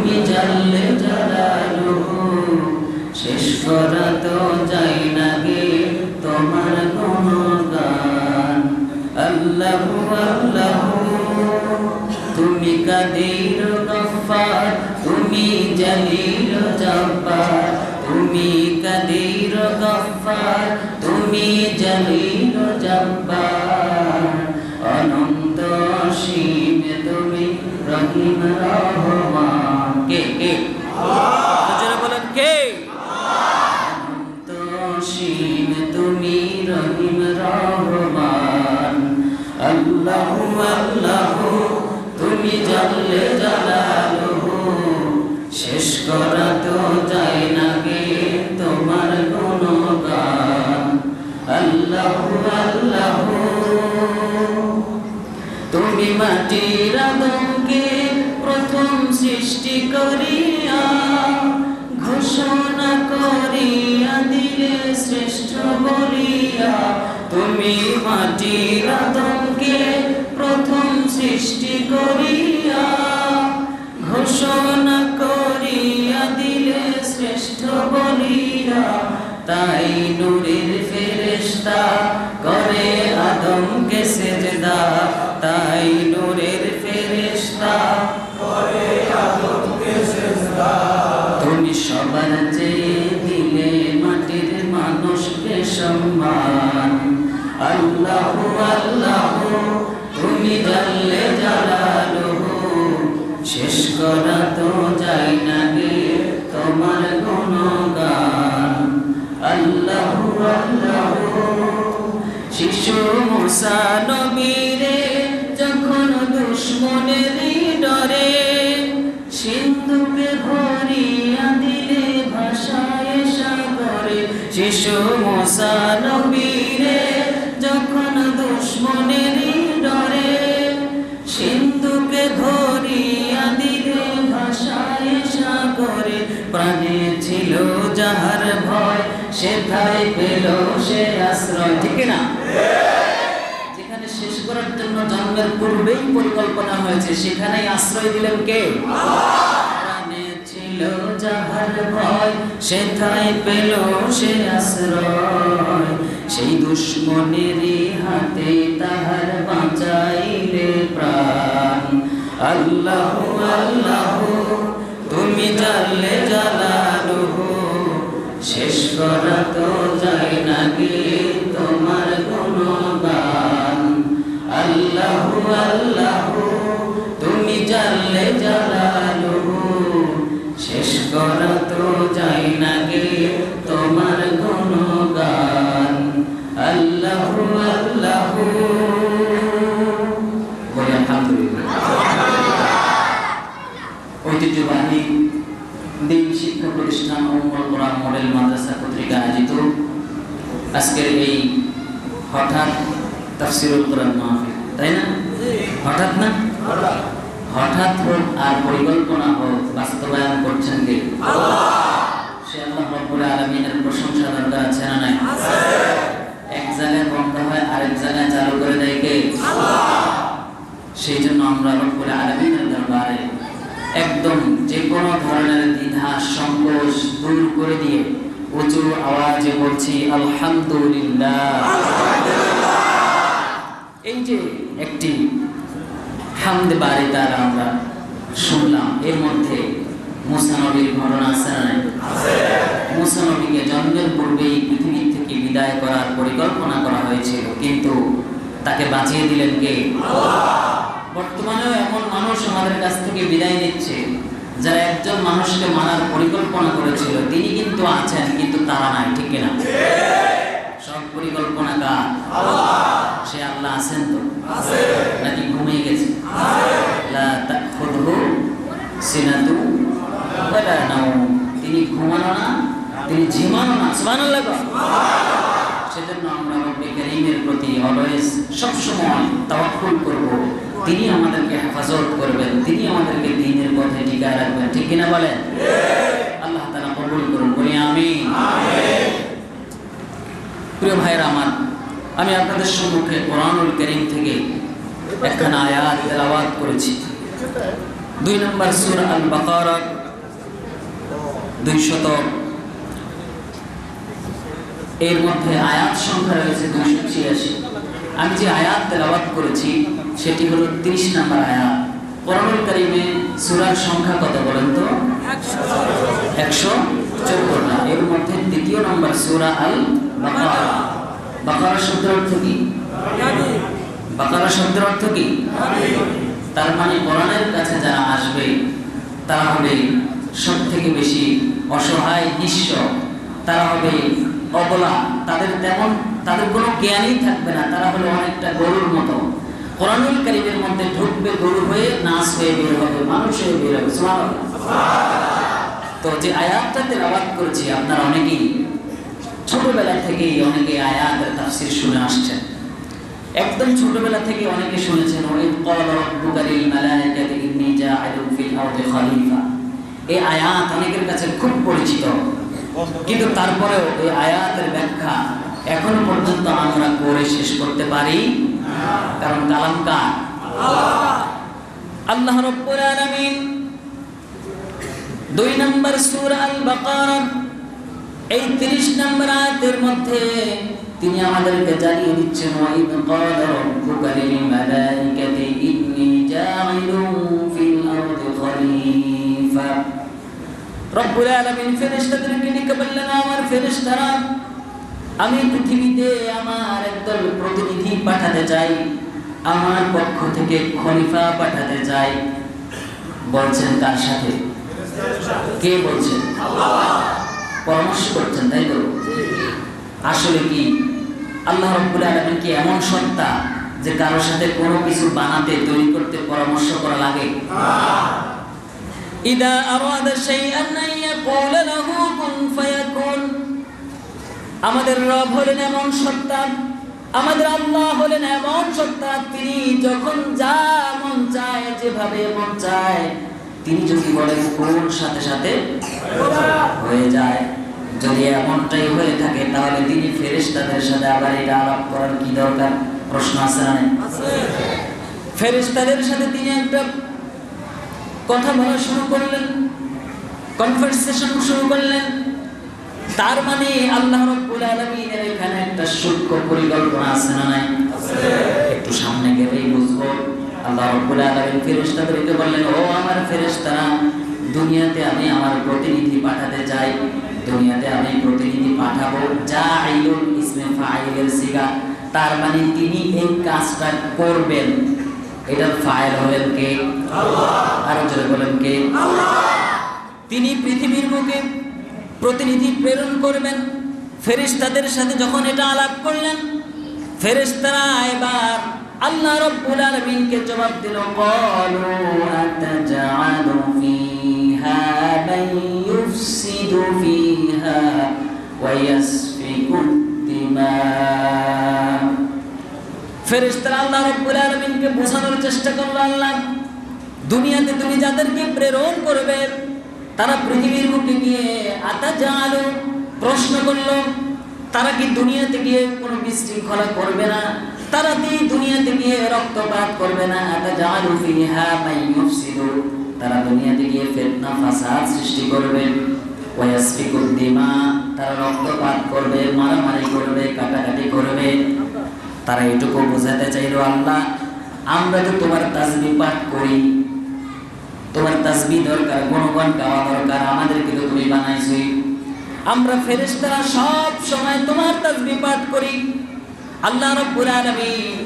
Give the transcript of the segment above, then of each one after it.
তুমি জানলে জালালুহু শেষ করা তো যায় না গে তোমার গুণগান আল্লাহু আল্লাহু তুমি কাদির গফফার তুমি জলিল জব্বার তুমি কাদির গফফার তুমি জলিল জব্বার অনন্ত অসীম তুমি রহিম রহমান কে কে আল্লাহ বলেন কে অনন্ত অসীম তুমি রহিম রহমান আল্লাহু আল্লাহু তুমি জানলে জালালুহু শেষ করা তো যায় না গে তোমার গুণগান আল্লাহু আল্লাহু তুমি মাটির আদমকে প্রথম সৃষ্টি করিয়া ঘোষণা করিয়া দিলে শ্রেষ্ঠ বলিয়া তুমি মাটির আদমকে প্রথম সৃষ্টি করিয়া ঘোষণা করিয়া দিলে শ্রেষ্ঠ বলিয়া তাই নূরের ফেরেশতা করে আদমকে সেজদা তাই নূরের ফেরেশতা করে আদমকে সেজদা তুমি সবার চেয়ে দিলে মাটির মানুষকে সম্মান আল্লাহু আল্লাহু তুমি জানলে জালালুহু শেষ করা তো যায় না গে তোমার গুণগান আল্লাহু আল্লাহু শিশু মুসা নবীরে যখন দুশমনের ডরে সিন্ধুকে ভরিয়া দিলে ভাষায় সাগরে শিশু মুসা নবীরে যখন দুশমনের ডরে সিন্ধুকে ভরিয়া দিলে ভাষায় সাগরে প্রাণে ছিল যাহার ভয় সেথায় পেল সে আশ্রয় ঠিক না যেখানে শেষ করার জন্য জন্মের পূর্বেই পরিকল্পনা হয়েছে সেখানেই আশ্রয় দিলেন কে প্রাণে ছিল যাহার ভয় সেথায় পেল সে আশ্রয় সেই দুশমনেরই হাতে তাহার বাঁচাইলে প্রাণ আল্লাহু আল্লাহু তুমি জানলে জালালুহু শেষ করা তো যায় না গে তোমার গুণগান আল্লাহু আল্লাহু তুমি জানলে জালালুহু শেষ করা তো যায় না গে তোমার গুণগান আল্লাহু আল্লাহু বলে আলহামদুলিল্লাহ ঐতিহ্যবাহী দিন শিক্ষা প্রতিষ্ঠান উম্মুল কোরআন মডেল মাদ্রাসা কর্তৃক আয়োজিত আজকের এই হঠাৎ তাফসীরুল কোরআন মাহফিল তাই না হঠাৎ না হঠাৎ হোক আর পরিকল্পনা হোক বাস্তবায়ন করছেন কে আল্লাহ সে আল্লাহ রাব্বুল আলামিনের প্রশংসা দরকার আছে না নাই আছে এক জায়গায় বন্ধ হয় আরেক জায়গায় চালু করে দেয় কে আল্লাহ সেই জন্য আমরা রব্বুল আলামিনের দরবারে একদম যে কোনো ধরনের দ্বিধা সংকোচ দূর করে দিয়ে উঁচু আওয়াজে বলছি আলহামদুলিল্লাহ এই যে একটি হামদ বারি তাআলা আমরা শুনলাম এর মধ্যে মুসা নবীর ঘটনা আছে না আছে মুসা নবীকে জন্মের পূর্বেই পৃথিবী থেকে বিদায় করার পরিকল্পনা করা হয়েছিল কিন্তু তাকে বাঁচিয়ে দিলেন কে আল্লাহ বর্তমানেও এমন মানুষ আমাদের কাছ থেকে বিদায় নিচ্ছে যারা একজন মানুষকে মারার পরিকল্পনা করেছিল তিনি কিন্তু আছেন কিন্তু তারা নাই ঠিক কিনা সব পরিকল্পনা কার আল্লাহ সে আল্লাহ আছেন তো আছে নাকি ঘুমিয়ে গেছে আছে লা তাখুযুহু সিনাতু ওয়ালা নাওম তিনি ঘুমানো না তিনি ঝিমানো না সুবহানাল্লাহ সেজন্য আমরা রব্বুল কারীমের প্রতি অলওয়েজ সব সময় তাওয়াক্কুল করব তিনি আমাদেরকে হেফাজত করবেন তিনি আমাদেরকে দ্বীনের পথে টিকায় রাখবেন ঠিক কিনা বলেন আল্লাহ তাআলা কবুল করুন বলি আমিন আমিন প্রিয় ভাইরা আমার আমি আপনাদের সম্মুখে কোরআনুল কারীম থেকে একখানা আয়াত তেলাওয়াত করেছি 2 নম্বর সূরা আল বাকারা 200 এর মধ্যে আয়াত সংখ্যা রয়েছে 286। আমি যে আয়াত তেলাওয়াত করেছি সেটি হলো 30 নম্বর আয়াত। কোরআনুল কারীমে সূরার সংখ্যা কত বলেন তো? 114টা। এর মধ্যে দ্বিতীয় নম্বর সূরা আল বাকারা। বাকারা শব্দের অর্থ কি? বাকারা শব্দের অর্থ কি? তার মানে কোরআনের কাছে যারা আসবে তারা হবে সবথেকে বেশি অসহায়, নিঃস্ব, তারা হবে অবলা, তাদের কোনো জ্ঞানই থাকবে না, তারা হলো অনেকটা গরুর মতো। কোরআনুল কারীমের মধ্যে ঢুকবে গরু হয়ে, নাস হয়ে বের হবে, মানুষ হয়ে বের হবে। সুবহানাল্লাহ। তো যে আয়াতটা তেলাওয়াত করেছি আপনারা অনেকেই ছোটবেলা থেকেই অনেকে আয়াতের তাফসীর শুনে আসছেন। একদম ছোটবেলা থেকে অনেকে শুনেছেন ওয়াইদ ক্বালা রাব্বুকা লিল মালাইকাতি ইন্নী জাa'ilun ফিল আরদি খলিফা। এই আয়াত অনেকের কাছে খুব পরিচিত, কিন্তু তারপরেও এই আয়াতের ব্যাখ্যা এখনো পর্যন্ত আমরা করে শেষ করতে পারি না, কারণ কালাম কার? আল্লাহ রাব্বুল আলামিন 2 নম্বর সূরা আল বাকারা এই 30 নম্বর আয়াতের মধ্যে তিনি আমাদেরকে জানিয়ে দিচ্ছেন ওয়াইদ ক্বালা রাব্বুকা লিল মালাইকাতি ইন্নী জাa'ilun ফিল আরদি খলিফা। রব্বুল আলামিন ফেরেশতাদেরকে ডেকে বললেন, আমার ফেরেশতারা, আমি পৃথিবীতে আমার একদল প্রতিনিধি পাঠাতে চাই, আমার পক্ষ থেকে খলিফা পাঠাতে চাই। বলছেন কার সাথে? কে বলছেন? আল্লাহ। পরামর্শ করছেন, তাই তো? আসলে কি আল্লাহ রাব্বুল আলামিন কি এমন সত্তা যে কারোর সাথে কোনো কিছু বানাতে, তৈরি করতে পরামর্শ করা লাগে? ইদা আরাদা শাইআন আন ইয়াকুলা লাহু কুন ফায়াকুন। আমাদের রব হলেন এমন সত্তা, আমাদের আল্লাহ হলেন এমন সত্তা, তিনি যখন যা মন চায়, যেভাবে মন চায়, তিনি যদি বলেন কোন, সাথে সাথে হয়ে যায়। যদি এমনটাই হয়ে থাকে তাহলে তিনি ফেরেশতাদের সাথে আবার এটা আলাপ করার কি দরকার? প্রশ্ন আছে না? ফেরেশতাদের সাথে তিনি একটা কথা বলা শুরু করলেন, কনভারসেশন শুরু করলেন। তার মানে আল্লাহ রাব্বুল আলামিনের এখানে একটা সূক্ষ্ম পরিকল্পনা আছে না নাই? একটু সামনে গেলেই বুঝবো। আল্লাহ রাব্বুল আলামিন ফেরেশতাদেরকে বললেন, ও আমার ফেরেশতারা, দুনিয়াতে আমি আমার প্রতিনিধি পাঠাতে চাই, দুনিয়াতে আমি প্রতিনিধি পাঠাবো। জাইলুল ইসমে ফাইলের সিগা, তার মানে তিনি এই কাজটা করবেন। এটার ফাইল হলেন কে? আল্লাহ। আরো জোরে বলেন কে? আল্লাহ। তিনি পৃথিবীর মুখে প্রতিনিধি প্রেরণ করবেন। ফেরেশতাদের সাথে যখন এটা আলাপ করলেন, ফেরেশতারা এবার আল্লাহ রাব্বুল আলামিনকে জবাব দিল, ক্বালু আতাজআলু ফীহা মান ইউফসিদু ফীহা ওয়া ইয়াসফিকু দিমা। ফেরেশতারা আল্লাহ রাব্বুল আলামিনকে বোঝানোর চেষ্টা করলো, আল্লাহ, দুনিয়াতে তুমি যাদেরকে প্রেরণ করবে তারা পৃথিবীর মুখে গিয়ে আতাজআলু, প্রশ্ন করলো, তারা কি দুনিয়াতে গিয়ে কোনো বিশৃঙ্খলা করবে না? তারা কি দুনিয়াতে গিয়ে রক্তপাত করবে না? আতাজআলু ফীহা মান ইউফসিদু, তারা দুনিয়াতে গিয়ে ফিতনা ফাসাদ সৃষ্টি করবে। ওয়া ইয়াসফিকু দিমা, তারা রক্তপাত করবে, মারামারি করবে, কাটাকাটি করবে। তারা এটুকু বোঝাতে চাইলো, আল্লাহ, আমরা তো তোমার তাসবিহ পাঠ করি, তোমার তাসবিহ দরকার, গুণগান গাওয়া দরকার, আমাদেরকে তো তুমি বানাইছই। আমরা ফেরেশতারা সব সময় তোমার তাসবিহ পাঠ করি। আল্লাহ রাব্বুল আলামিন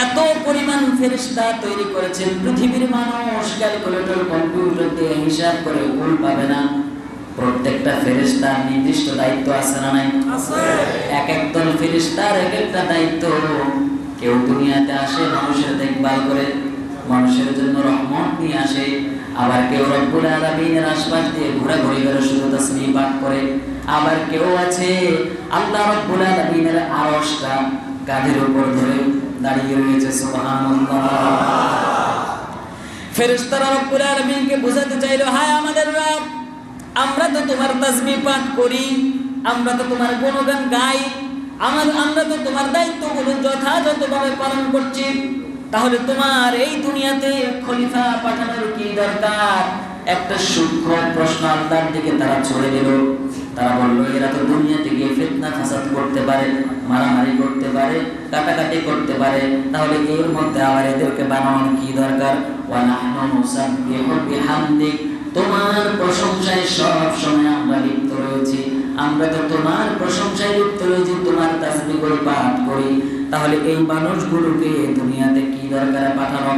এত পরিমাণ ফেরেশতা তৈরি করেছেন, পৃথিবীর মানুষ ক্যালকুলেটর, কম্পিউটার দিয়ে হিসাব করে ভুল পাবে না। প্রত্যেকটা ফেরেশতার নির্দিষ্ট দায়িত্ব আছে না নাই? আছে। এক একদল ফেরেশতার এক একটা দায়িত্ব। কেউ দুনিয়াতে আসে মানুষের দেখভাল করে, মানুষের জন্য রহমত নিয়ে আসে, আবার কেউ রব্বুল আলামিনের আশপাশ দিয়ে ঘোরাঘুরি করে শুধু তাসবিহ পাঠ করে। আবার কেউ আছে আল্লাহ রব্বুল আলামিনের আরশটা কাঁধের উপর ধরে দাঁড়িয়ে রয়েছে। সুবহানাল্লাহ। ফেরেশতারা রব্বুল আলামিনকে বোঝাতে চাইলো, হায় আমাদের রব, আমরা তো তোমার তাসবিহ পাঠ করি, আমরা তো তোমার গুণগান গাই, আমরা তো তোমার দায়িত্বগুলো যথাযথভাবে পালন করছি, তাহলে তোমার এই দুনিয়াতে খলিফা পাঠানোর কি দরকার? একটা সূক্ষ্ম প্রশ্ন আল্লাহর দিকে তারা ছড়ে দিল। তারা বলল, এরা তো দুনিয়াতে গিয়ে ফিতনা ফাসাদ করতে পারে, মারামারি করতে পারে, কাটাকাটি করতে পারে, তাহলে এর মধ্যে আবার এদেরকে বানানোর কি দরকার? ওয়া নাহনু নুসাব্বিহু বিহামদিক, তোমার প্রশংসায় সব সময় আমরা লিপ্ত রয়েছি, আমরা তো তোমার প্রশংসায় লিপ্ত রয়েছি, তোমার তাসবিহগুলো পাঠ করি, তাহলে এই মানুষগুলোকে দুনিয়াতে কি দরকার পাঠানো?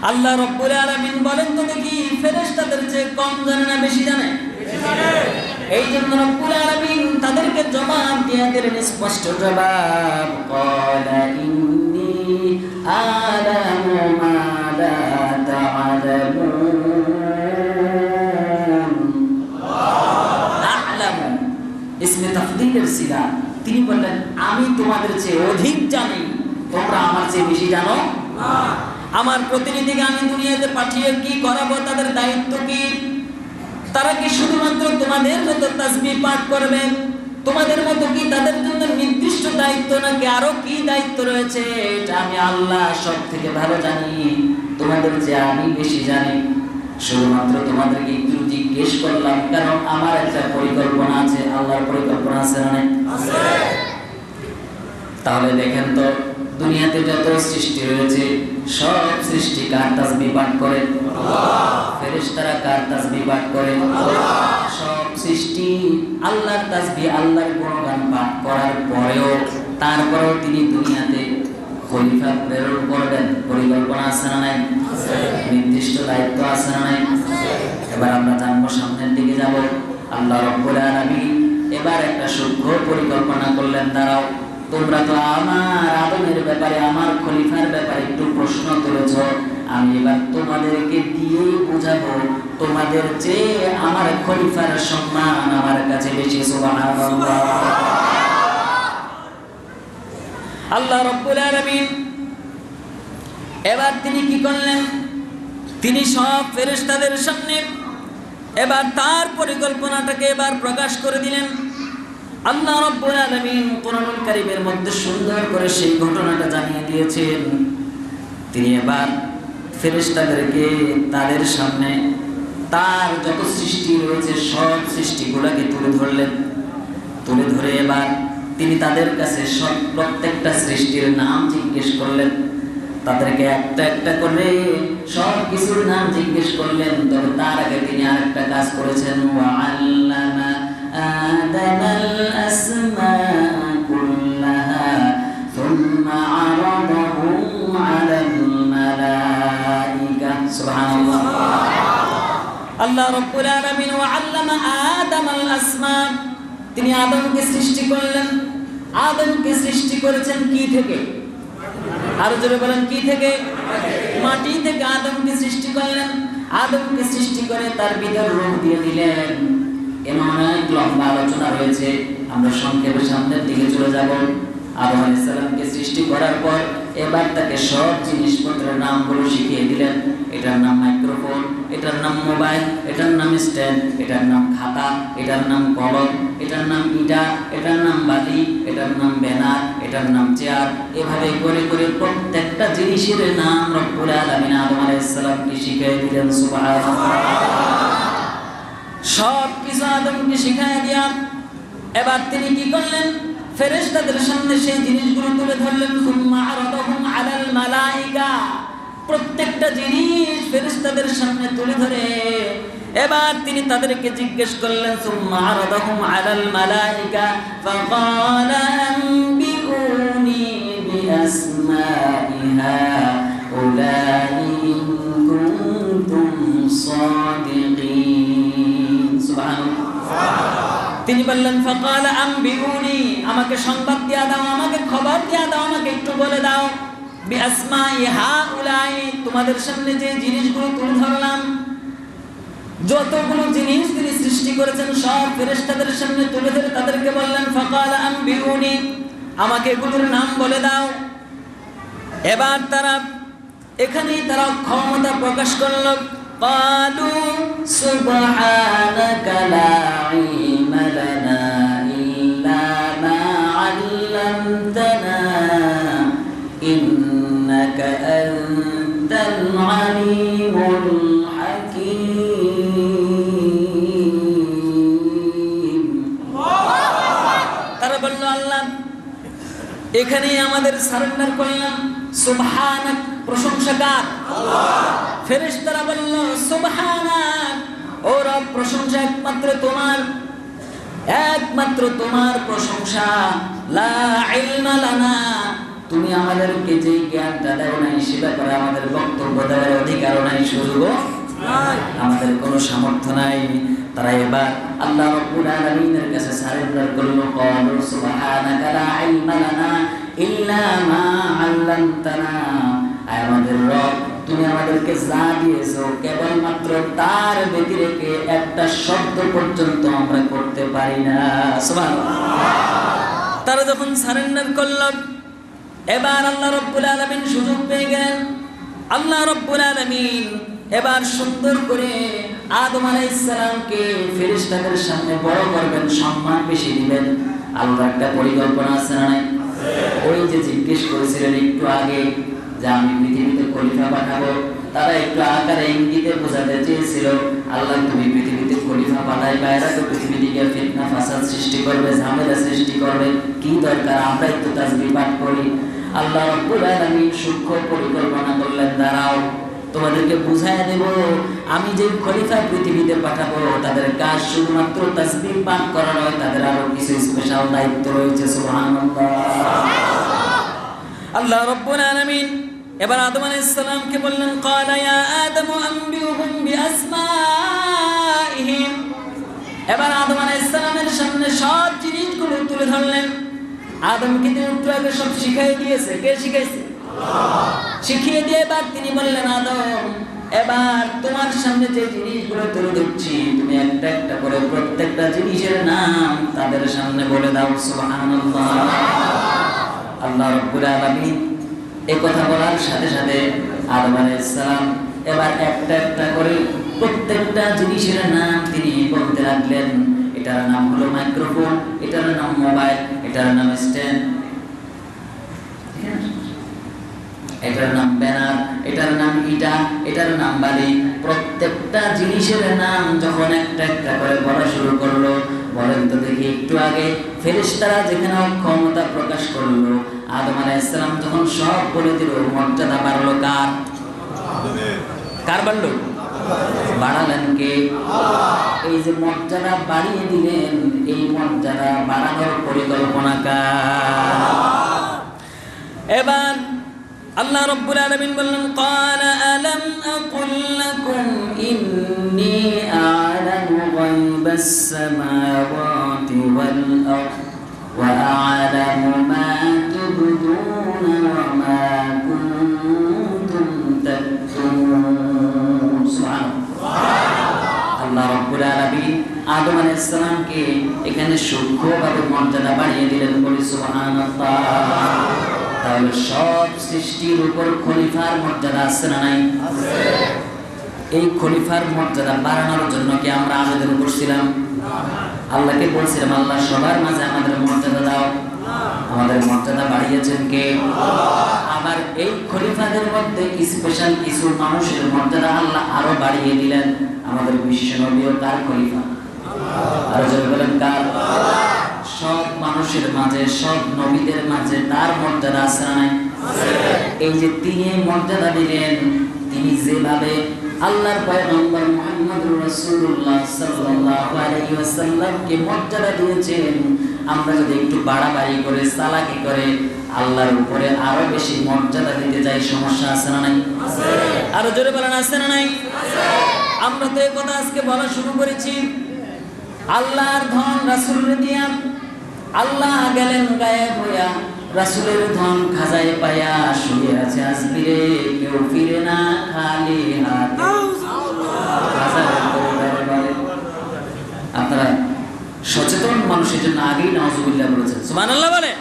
আল্লাহ রাব্বুল আলামিন বলেন, তো দেখি ফেরেশতাদের চেয়ে কম জানে না বেশি জানে? এই জন্য রব্বুল আলামিন তাদেরকে জবাব দিয়ে দিলেন, স্পষ্ট জবাব, ক্বালা ইন্নী আ'লামু মা লা তা'লামুন। আ'লামু ইসমে তাফদীলের সিগা, তিনি বললেন আমি তোমাদের চেয়ে অধিক জানি, তোমরা আমার চেয়ে বেশি জানো না। আমার প্রতিনিধিকে আমি দুনিয়াতে পাঠিয়ে কি করাবো? তাদের দায়িত্ব কি? তারা কি শুধুমাত্র তোমাদের মতো তাসবিহ পাঠ করবে? তোমাদের মতো কি তাদের জন্য নির্দিষ্ট দায়িত্ব, নাকি আরো কি দায়িত্ব রয়েছে? এটা আমি আল্লাহ সব থেকে ভালো জানি, তোমাদের চেয়ে আমি বেশি জানি। শুধুমাত্র তোমাদেরকে একটু জিজ্ঞেস করলাম, কারণ আমার একটা পরিকল্পনা আছে। আল্লাহর পরিকল্পনা আছে না? আছে। তাহলে দেখেন তো, দুনিয়াতে যত সৃষ্টি রয়েছে সব সৃষ্টি কার তাসবিহ পাঠ করে? আল্লাহ। ফেরেশতারা কার তাসবিহ পাঠ করে? আল্লাহ। সব সৃষ্টি আল্লাহর তাসবিহ, আল্লাহর গুণগান পাঠ করার পরেও তারপরেও তিনি দুনিয়াতে খলিফা প্রেরণ করবেন। পরিকল্পনা আছে না নাই? আছে। নির্দিষ্ট দায়িত্ব আছে না নাই? আছে। এবার আমরা জানবো, সামনের দিকে যাব। আল্লাহ রাব্বুল আলামিন এবার একটা সূক্ষ্ম পরিকল্পনা করলেন, দাঁড়াও, তোমরা তো আমার আদমের ব্যাপারে, আমার খলিফার ব্যাপারে একটু প্রশ্ন তুলেছ, আমি এবার তোমাদেরকে দিয়েই বুঝাবো, তোমাদের চেয়ে আমার খলিফার সম্মান আমার কাছে বেশি। সুবহানাল্লাহ। আল্লাহ রাব্বুল আলামিন এবার তিনি কি করলেন? তিনি সব ফেরেশতাদের সামনে এবার তার পরিকল্পনাটাকে এবার প্রকাশ করে দিলেন। আল্লাহ রাব্বুল আলামিন কোরআনুল কারীমের মধ্যে সুন্দর করে সেই ঘটনাটা জানিয়ে দিয়েছেন। তিনি এবার ফেরেশতাদেরকে তাদের সামনে তার যত সৃষ্টি রয়েছে সব সৃষ্টিগুলোকে তুলে ধরলেন। তুলে ধরে এবার তিনি তাদের কাছে সব প্রত্যেকটা সৃষ্টির নাম জিজ্ঞেস করলেন। তাদেরকে একটা একটা করে সব কিছুর নাম জিজ্ঞেস করলেন। তবে তার আগে তিনি আরেকটা কাজ করেছেন, ওয়া আল্লামা আদামাল আসমাআ কুল্লাহা সুম্মা আরাদাহুম আলাল মালাইকা। সুবহানাল্লাহ। আল্লাহ রাব্বুল আলামিন ওয়া আল্লামা আদামাল আসমা, তিনি আদমকে সৃষ্টি করলেন। আদমকে সৃষ্টি করেছেন কি থেকে? আরো জোরে বলেন, কি থেকে? মাটি থেকে আদমকে সৃষ্টি করলেন। আদমকে সৃষ্টি করে তার ভিতর রূহ দিয়ে দিলেন। এমন অনেক লম্বা আলোচনা রয়েছে, আমরা সংক্ষেপে সামনের দিকে চলে যাব। আদম আলাইহিস সালামকে সৃষ্টি করার পর এবার তাকে সব জিনিসপত্রের নামগুলো শিখিয়ে দিলেন। এটার নাম মাইক্রোফোন, এটার নাম মোবাইল, এটার নাম স্ট্যান্ড, এটার নাম খাতা, এটার নাম কলম, এটার নাম ইটা, এটার নাম বালি, এটার নাম ব্যানার, এটার নাম চেয়ার। এভাবে করে করে প্রত্যেকটা জিনিসের নাম রব্বুল আলামিন আদম আলাইহিস সালামকে শিখিয়ে দিলেন। সুবহানাল্লাহ। সব কিছু আদমকে শিখিয়ে দিয়া এবার তিনি কি করলেন? ফেরেশতাদের সামনে সেই জিনিসগুলো তুলে ধরলেন। সুম্মা আরাদাহুম আলাল মালাইকা, প্রত্যেকটা জিনিস ফেরেশতাদের সামনে তুলে ধরে এবার তিনি তাদেরকে জিজ্ঞেস করলেন, সুম্মা আরাদাহুম আলাল মালাইকা ফাকালা আনবিউনি বিআসমাই হাউলাই ইন কুনতুম সাদিকিন। সুবহানাল্লাহ। তিনি বললেন, ফাকালা আনবিউনি, আমাকে সংবাদ দিয়া দাও, আমাকে খবর দিয়া দাও, আমাকে একটু বলে দাও, বিআসমাই হাউলাই, তোমাদের সামনে যে জিনিসগুলো তুলে ধরলাম, যতগুলো জিনিস তিনি সৃষ্টি করেছেন সব ফেরেশতাদের সামনে তুলে ধরে তাদেরকে বললেন, ফাকালা আনবিউনি, আমাকে এগুলোর নাম বলে দাও। এবার তারা এখানেই তারা ক্ষমতা প্রকাশ করল। ক্বালু সুবহানাকা লা ইলমা লানা ইল্লা মা আল্লামতানা ইন্নাকা এখানেই আমাদের সারেন্ডার করলাম। সুবহানাক, প্রশংসা কার? আল্লাহ। ফেরেশতারা বলল সুবহানাক, ও রব প্রশংসা একমাত্র তোমার, একমাত্র তোমার প্রশংসা। লা ইলমা লানা, তুমি আমাদেরকে যে জ্ঞানটা দাও নাই সে ব্যাপারে আমাদের বক্তব্য দেওয়ার অধিকার নাই, সুযোগও নাই, আমাদের কোনো সামর্থ্য নাই। তারা এবার আল্লাহ রাব্বুল আলামিনের কাছে সারেন্ডার করলো। ক্বালু সুবহানাকা লা ইলমা লানা ইল্লা মা আল্লামতানা, আমাদের রব তুমি আমাদেরকে যা দিয়েছো কেবলমাত্র তার ব্যতিরেকে একটা শব্দ পর্যন্ত আমরা করতে পারি না। সুবহানাল্লাহ। তারা যখন সারেন্ডার করল, এবার আল্লাহ রাব্বুল আলামিন সুযোগ পেয়ে গেলেন। আল্লাহ রাব্বুল আলামিন এবার সুন্দর করে আদম আলাইহিস সালামকে ফেরেশতাদের সামনে বড় করবেন, সম্মান বেশি দিবেন। আল্লাহর একটা পরিকল্পনা আছে না নাই? ওই যে জিজ্ঞেস করেছিলেন একটু আগে যে আমি পৃথিবীতে খলিফা পাঠাবো, তারা একটু আকারে ইঙ্গিতে বোঝাতে চেয়েছিল আল্লাহ তুমি পৃথিবীতে খলিফা পাঠাই, বাইরে তো পৃথিবী থেকে ফিতনা ফাসাদ সৃষ্টি করবে, ঝামেলা সৃষ্টি করবে, কি দরকার আমরাই তো তাসবিহ পাঠ করি। আল্লাহ রাব্বুল আলামিন সূক্ষ্ম পরিকল্পনা করলেন, দাঁড়াও তোমাদেরকে বুঝায় দেব, আমি যে খলিফা পৃথিবীতে পাঠাবো তাদের কাজ শুধুমাত্র তাসবিহ পাঠ করা নয়, তাদের আরো কিছু স্পেশাল দায়িত্ব রয়েছে। সুবহানাল্লাহ। আল্লাহ রাব্বুল আলামিন এবার আদম আলাইহিস সালামকে বললেন, ক্বালা ইয়া আদম আনবিউহুম বিআসমাইহিম। এবার আদম আলাইহিস সালামের সামনে সব জিনিসগুলো তুলে ধরলেন। আদমকে তিনি একটু আগে সব শিখিয়ে দিয়েছে, কে শিখাইছে? আল্লাহ। শিখিয়ে দিয়ে এবার তিনি বললেন, আদম এবার তোমার সামনে যে জিনিসগুলো তুলে ধরছি তুমি একটা একটা করে প্রত্যেকটা জিনিসের নাম তাদের সামনে বলে দাও। সুবহানাল্লাহ। আল্লাহ রাব্বুল আলামিন এই কথা বলার সাথে সাথে আদম আলাইহিস সালাম এবার একটা একটা করে প্রত্যেকটা জিনিসের নাম তিনি বলতে লাগলেন। এটার নাম হলো মাইক্রোফোন, এটার নাম মোবাইল, এটার নাম স্ট্যান্ড, এটার নাম ব্যানার, এটার নাম ইটা, এটার নাম বালি। প্রত্যেকটা জিনিসের নাম যখন একটা একটা করে বলা শুরু করলো, বলেন তো দেখি একটু আগে ফেরেশতারা যেখানে ক্ষমতা প্রকাশ করলো, আদম আলাইহিস সালাম যখন সব বলে দিল, মর্যাদা বাড়লো কার? কার বাড়লো? বাড়ালেন কে? এই যে মর্যাদা বাড়িয়ে দিলেন, এই মর্যাদা বাড়ানোর পরিকল্পনা কার? এবার আল্লাহ রাব্বুল আলামিন বললেন, ক্বালা আলাম আকুল লাকুম ইন্নী আ'লামু গায়বাস সামাওয়াতি ওয়াল আরদ ওয়া আ'লামু মা তুবদুনা ওয়া মা কুনতুম তাকতুমুন। সুবহানাল্লাহ। আল্লাহ রাব্বুল আলামিন আদম আলাইহিস সালামকে এখানে সূক্ষ্মভাবে মর্যাদা বাড়িয়ে দিলেন, বলি সুবহানাল্লাহ। তাহলে সব সৃষ্টির উপর খলিফার মর্যাদা আছে না নাই? এই খলিফার মর্যাদা বাড়ানোর জন্য কি আমরা আবেদন করছিলাম? আল্লাহকে বলছিলাম আল্লাহ সবার মাঝে আমাদের মর্যাদা দাও? আমাদের মর্যাদা বাড়িয়েছেন কে? আবার এই খলিফাদের মধ্যে স্পেশাল কিছু মানুষের মর্যাদা আল্লাহ আরো বাড়িয়ে দিলেন। আমাদের বিশ্ব নবীও তার খলিফা, আরো জোরে বলেন কার? সব মানুষের মাঝে, সব নবীদের মাঝে তার মর্যাদা আছে না নাই? এই যে তিনি মর্যাদা দিলেন, তিনি যেভাবে আল্লাহর পয়গম্বর মুহাম্মদুর রাসূলুল্লাহ সাল্লাল্লাহু আলাইহি ওয়াসাল্লামকে মর্যাদা দিয়েছেন, আমরা যদি একটু বাড়াবাড়ি করে চালাকি করে আল্লাহর উপরে আরো বেশি মর্যাদা দিতে যাই, সমস্যা আছে না নাই? আরো জোরে বলেন আছে না নাই? আমরা তো এই কথা আজকে বলা শুরু করেছি। আল্লাহর ধন রাসূলের দিয়া, আল্লাহ গেলেন গায়েব হইয়া, রাসূলের ধন খাজায় পায়া শুয়ে আছে আজমিরে, কেউ ফিরে না খালি হাতে। আপনারা সচেতন মানুষের জন্য আগেই নাউজুবিল্লাহ বলেছেন, সুবহানাল্লাহ বলে।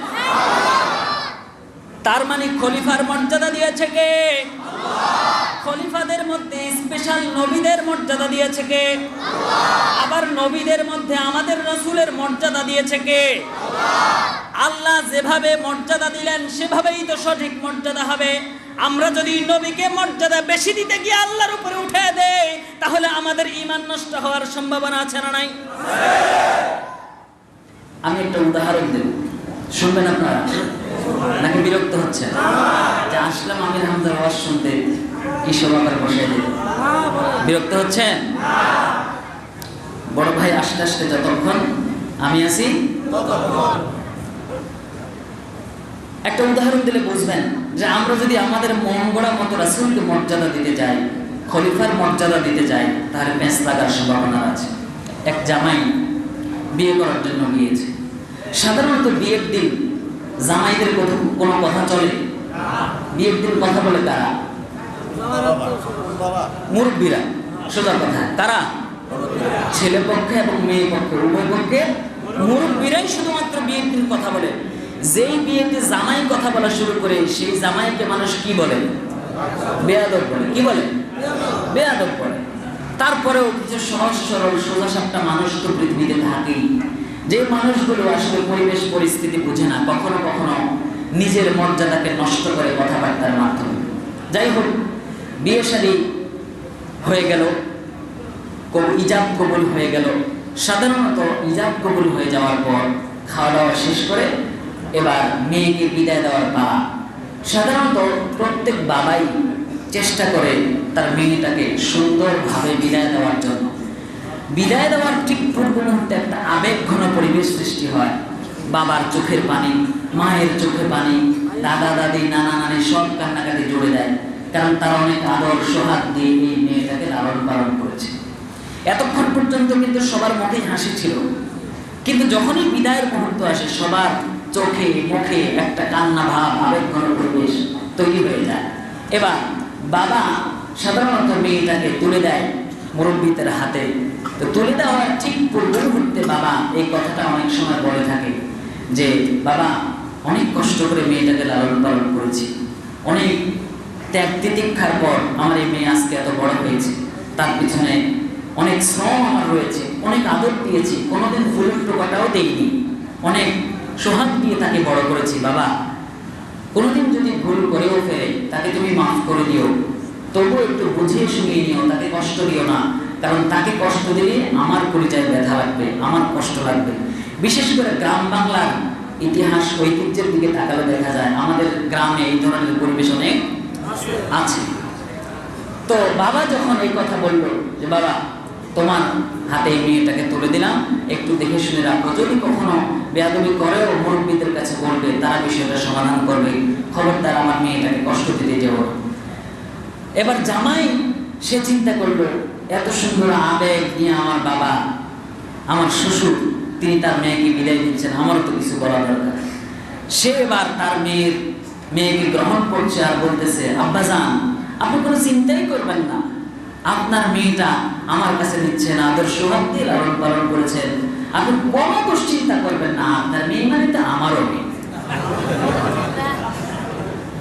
তার মানে খলিফার মর্যাদা দিয়েছে কে? খলিফাদের মধ্যে স্পেশাল নবীদের মর্যাদা দিয়েছে কে? আবার নবীদের মধ্যে আমাদের রাসূলের মর্যাদা দিয়েছে কে? আল্লাহ যেভাবে মর্যাদা দিলেন সেভাবেই তো সঠিক মর্যাদা হবে। আমরা যদি নবীকে মর্যাদা বেশি দিতে গিয়ে আল্লাহর উপরে উঠে দেই, তাহলে আমাদের ঈমান নষ্ট হওয়ার সম্ভাবনা আছে না নাই? আমি একটা উদাহরণ দেব, শুনবেন আপনারা? নাকি বিরক্ত হচ্ছে? যে আসলাম আমির হামজার আওয়াজ শুনতে, কিশোর আবার বসে দিল, বিরক্ত হচ্ছেন? বড় ভাই আস্তে আস্তে যতক্ষণ আমি আছি একটা উদাহরণ দিলে বুঝবেন যে আমরা যদি আমাদের মন গড়া মতো রাসূলকে মর্যাদা দিতে যাই, খলিফার মর্যাদা দিতে যাই, তাহলে পেঁচ লাগার সম্ভাবনা আছে। এক জামাই বিয়ে করার জন্য গিয়েছে। সাধারণত বিয়ের দিন জামাইদের কোনো কথা চলে? বিয়ের দিন কথা বলে কারা? মুরব্বীরা। সোজা কথা, তারা ছেলে পক্ষে এবং মেয়ে পক্ষে উভয় পক্ষে মুরব্বীরাই শুধুমাত্র বিয়ের দিন কথা বলে। যেই বিয়েতে জামাই কথা বলা শুরু করে সেই জামাইকে মানুষ কি বলে? বেয়াদব বলে। কি বলে? বেয়াদব বলে। তারপরেও কিছু সহজ সরল সোজা সাপটা মানুষ তো পৃথিবীতে থাকেই, যে মানুষগুলো আসলে পরিবেশ পরিস্থিতি বুঝে না, কখনো কখনো নিজের মর্যাদাকে নষ্ট করে কথাবার্তার মাধ্যমে। যাই হোক, বিয়ে শাদী হয়ে গেল, ইজাব কবুল হয়ে গেল। সাধারণত ইজাব কবুল হয়ে যাওয়ার পর খাওয়া দাওয়া শেষ করে এবার মেয়েকে বিদায় দেওয়ার পালা। সাধারণত প্রত্যেক বাবাই চেষ্টা করে তার মেয়েটাকে সুন্দরভাবে বিদায় দেওয়ার জন্য। বিদায় দেওয়ার ঠিক পূর্ব মুহূর্তে একটা আবেগ ঘন পরিবেশ সৃষ্টি হয়। বাবার চোখের পানি, মায়ের চোখে পানি, দাদা দাদি নানা নানি সব কান্নাকাটি জুড়ে দেয়, কারণ তারা অনেক আদর সোহাগ দিয়ে এই মেয়েটাকে লালন পালন করেছে। এতক্ষণ পর্যন্ত কিন্তু সবার মুখেই হাসি ছিল, কিন্তু যখনই বিদায়ের মুহূর্ত আসে সবার চোখে মুখে একটা কান্না ভাব, আবেগ ঘন পরিবেশ তৈরি হয়ে যায়। এবার বাবা সাধারণত মেয়েটাকে তুলে দেয় মুরব্বীদের হাতে। তো তুলে দেওয়ার ঠিক পূর্ব মুহূর্তে বাবা এই কথাটা অনেক সময় বলে থাকে যে, বাবা অনেক কষ্ট করে মেয়েটাকে লালন পালন করেছি, অনেক ত্যাগ তিতিক্ষার পর আমার এই মেয়ে আজকে এত বড় হয়েছে, তার পিছনে অনেক শ্রম আমার রয়েছে, অনেক আদর দিয়েছি, কোনোদিন ফুলের টোকাটাও দেইনি, অনেক সোহাগ দিয়ে তাকে বড় করেছি। বাবা কোনোদিন যদি ভুল করেও ফেলে তাকে তুমি মাফ করে দিও, তবুও একটু বুঝিয়ে শুনিয়ে নিও, তাকে কষ্ট দিও না, কারণ তাকে কষ্ট দিলে আমার পরিচয় ব্যথা লাগবে, আমার কষ্ট লাগবে। বিশেষ করে গ্রাম বাংলার ইতিহাস ঐতিহ্যের দিকে তাকালে দেখা যায় আমাদের গ্রামে এই ধরনের পরিবেশ অনেক আছে। তো বাবা যখন এই কথা বলল যে, বাবা তোমার হাতে এই মেয়েটাকে তুলে দিলাম, একটু দেখে শুনে রাখো, যদি কখনো বেয়াদবি করেও মুরব্বীদের কাছে বলবে, তারা বিষয়টা সমাধান করবে, খবরদার আমার মেয়েটাকে কষ্ট দিতে যেও না। এবার জামাই সে চিন্তা করলো, এত সুন্দর আবেগ নিয়ে আমার বাবা, আমার শ্বশুর, তিনি তার মেয়েকে বিদায় দিচ্ছেন, আমারও তো কিছু বলা দরকার। সে এবার তার মেয়েকে গ্রহণ করছে আর বলতেছে, আব্বাজান আপনি কোনো চিন্তাই করবেন না, আপনার মেয়েটা আমার কাছে দিচ্ছেন, আদর সোহাগ দিয়ে লালন পালন করেছেন, আপনি কোনো দুশ্চিন্তা করবেন না, আপনার মেয়ে মানে তো আমারও মেয়ে।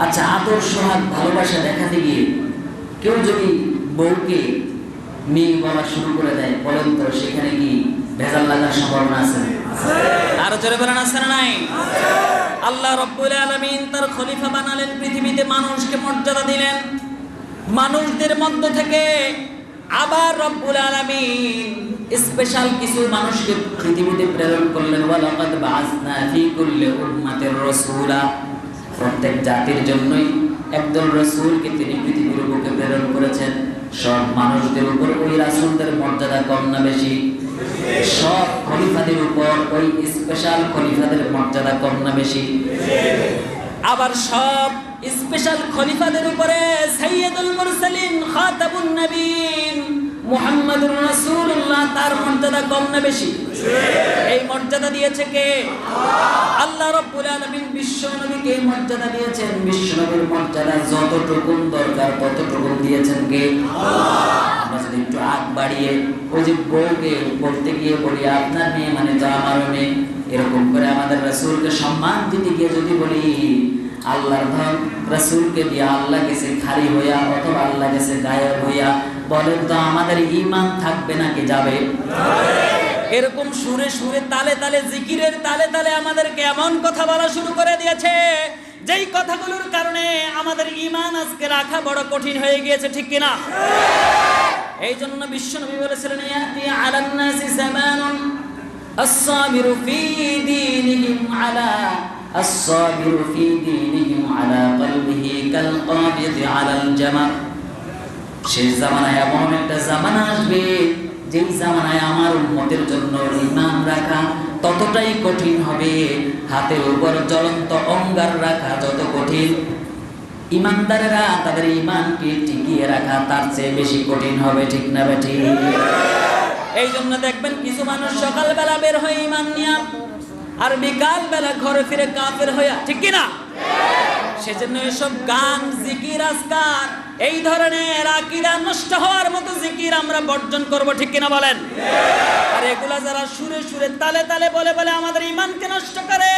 আচ্ছা, আদর সোহাগ ভালোবাসা দেখাতে গিয়ে কেউ যদি বউকে মেয়ে বলা শুরু করে দেয়, বলেন তো সেখানে কি ভেজাল লাগার সম্ভাবনা আছে? আরো জোরে বলেন, আছে না নাই? আল্লাহ রাব্বুল আলামিন তার খলিফা বানালেন, পৃথিবীতে মানুষকে মর্যাদা দিলেন। মানুষদের মধ্য থেকে আবার রব্বুল আলামিন স্পেশাল কিছু মানুষকে পৃথিবীতে প্রেরণ করলেন। ওয়ালাকাদ বাআসনা ফি কুল্লি উম্মাতির রাসূলা, প্রত্যেক জাতির জন্যই একদল রাসূলকে তিনি পৃথিবীর বুকে প্রেরণ করেছেন। সব মানুষদের উপর ওই রাসূলদের মর্যাদা কম না বেশি? সব খলিফাদের উপর ওই স্পেশাল খলিফাদের মর্যাদা কম না বেশি? আবার সব স্পেশাল খলিফাদের উপরে সাইয়্যিদুল মুরসালিন খাতাবুন নবীন মুহাম্মদুর রাসূলুল্লাহ, তার মর্যাদা কম না বেশি? এই মর্যাদা দিয়েছে কে? আল্লাহ রাব্বুল আলামিন বিশ্ব নবীকে মর্যাদা দিয়েছেন। বিশ্ব নবীর মর্যাদা যতটুকু দরকার ততটুকু দিয়েছেন কে? আমরা যদি একটু আগ বাড়িয়ে ওই যে বউকে বলতে গিয়ে বলি আপনার মেয়ে মানে তো আমারও মেয়ে, এরকম করে আমাদের রাসূলকে সম্মান দিতে গিয়ে যদি বলি আল্লাহর ধন রাসূলকে দিয়ে আল্লাহ গেছে খালি হইয়া অথবা আল্লাহ গেছে গায়েব হইয়া, বলেন তো আমাদের ঈমান থাকবে নাকি যাবে? এরকম সুরে সুরে তালে তালে জিকিরের তালে তালে আমাদেরকে এমন কথা বলা শুরু করে দিয়েছে যেই কথাগুলোর কারণে আমাদের ঈমান আজকে রাখা বড় কঠিন হয়ে গিয়েছে, ঠিক কিনা? এই জন্য বিশ্বনবী বলেছিলেন, ইয়াতি আলান নাসি জামানুন আস-সাবিরু ফি দীনিহিম আলা الصابر في دينهم على قلبه كالقابض على الجمر শেষ জামানায় এমন একটা জামানা আসবে যেই জামানায় আমার উম্মতের জন্য ঈমান রাখা ততটাই কঠিন হবে হাতের উপর জ্বলন্ত অঙ্গার রাখা যত কঠিন ঈমানদারেরা তাদের ঈমানকে টিকিয়ে রাখা তার চেয়ে বেশি কঠিন হবে ঠিক না বেঠি এই জন্য দেখবেন কিছু মানুষ সকালবেলা বের হয়ে ঈমান নিয়ে আর বিকাল বেলা ঘরে ফিরে কাফের হইয়া ঠিক কি না সেজন্য এসব গান জিকির আজকার এই ধরনের আকীদা নষ্ট হওয়ার মতো জিকির আমরা বর্জন করব ঠিক কি না বলেন আর এগুলা যারা সুরে সুরে তালে তালে বলে বলে আমাদের ঈমানকে নষ্ট করে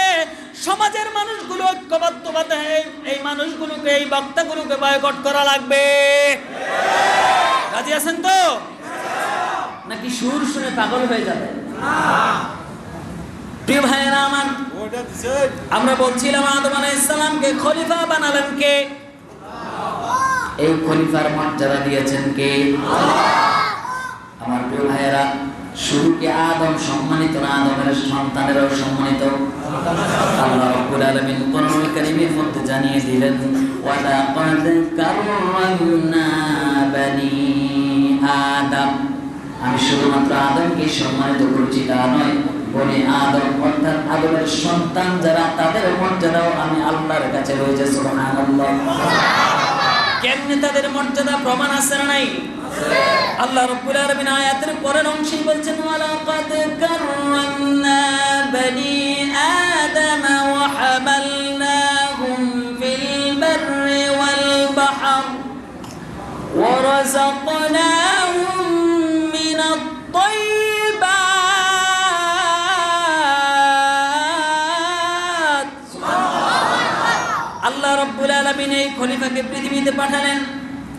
সমাজের মানুষগুলো ঐক্যবদ্ধভাবে এই মানুষগুলোকে এই বক্তাগুলোকে বয়কট করা লাগবে রাজি আছেন তো নাকি সুর শুনে পাগল হয়ে যাবে প্রিয় ভাইয়েরা আমার আমরা বলছিলাম আদম আলাইহিস সালামকে খলিফা বানালেন কে এই খলিফার মর্যাদা দিয়েছেন কে আমার প্রিয় ভাইয়েরা শুধু কি আদম সম্মানিত না আদমের সন্তানেরাও সম্মানিত আল্লাহ রাব্বুল আলামিন কোরআনুল কারীমের মধ্যে জানিয়ে দিলেন ওয়ালা ক্বাদ কাররামনা বানি আদম আমি শুধুমাত্র আদমকে সম্মানিত করেছি তা নয় বনি আদম অর্থাৎ আদমের সন্তান যারা তাদের মর্যাদাও আমি আল্লাহর কাছে রয়েছে সুবহানাল্লাহ কেমনে তাদের মর্যাদা প্রমাণ আছে না নাই আল্লাহ রাব্বুল আলামিন আয়াতের পরের অংশে বলছেন ওয়ালা ক্বাদ কাররামনা বানি আদম ওয়া হামালনাহুম ফিল বাররি ওয়াল বাহর ওয়া রাযাকনাহুম মিনাত তাইয়্যিবাত আল্লাহ রাব্বুল আলামিন এই খলিফাকে পৃথিবীতে পাঠালেন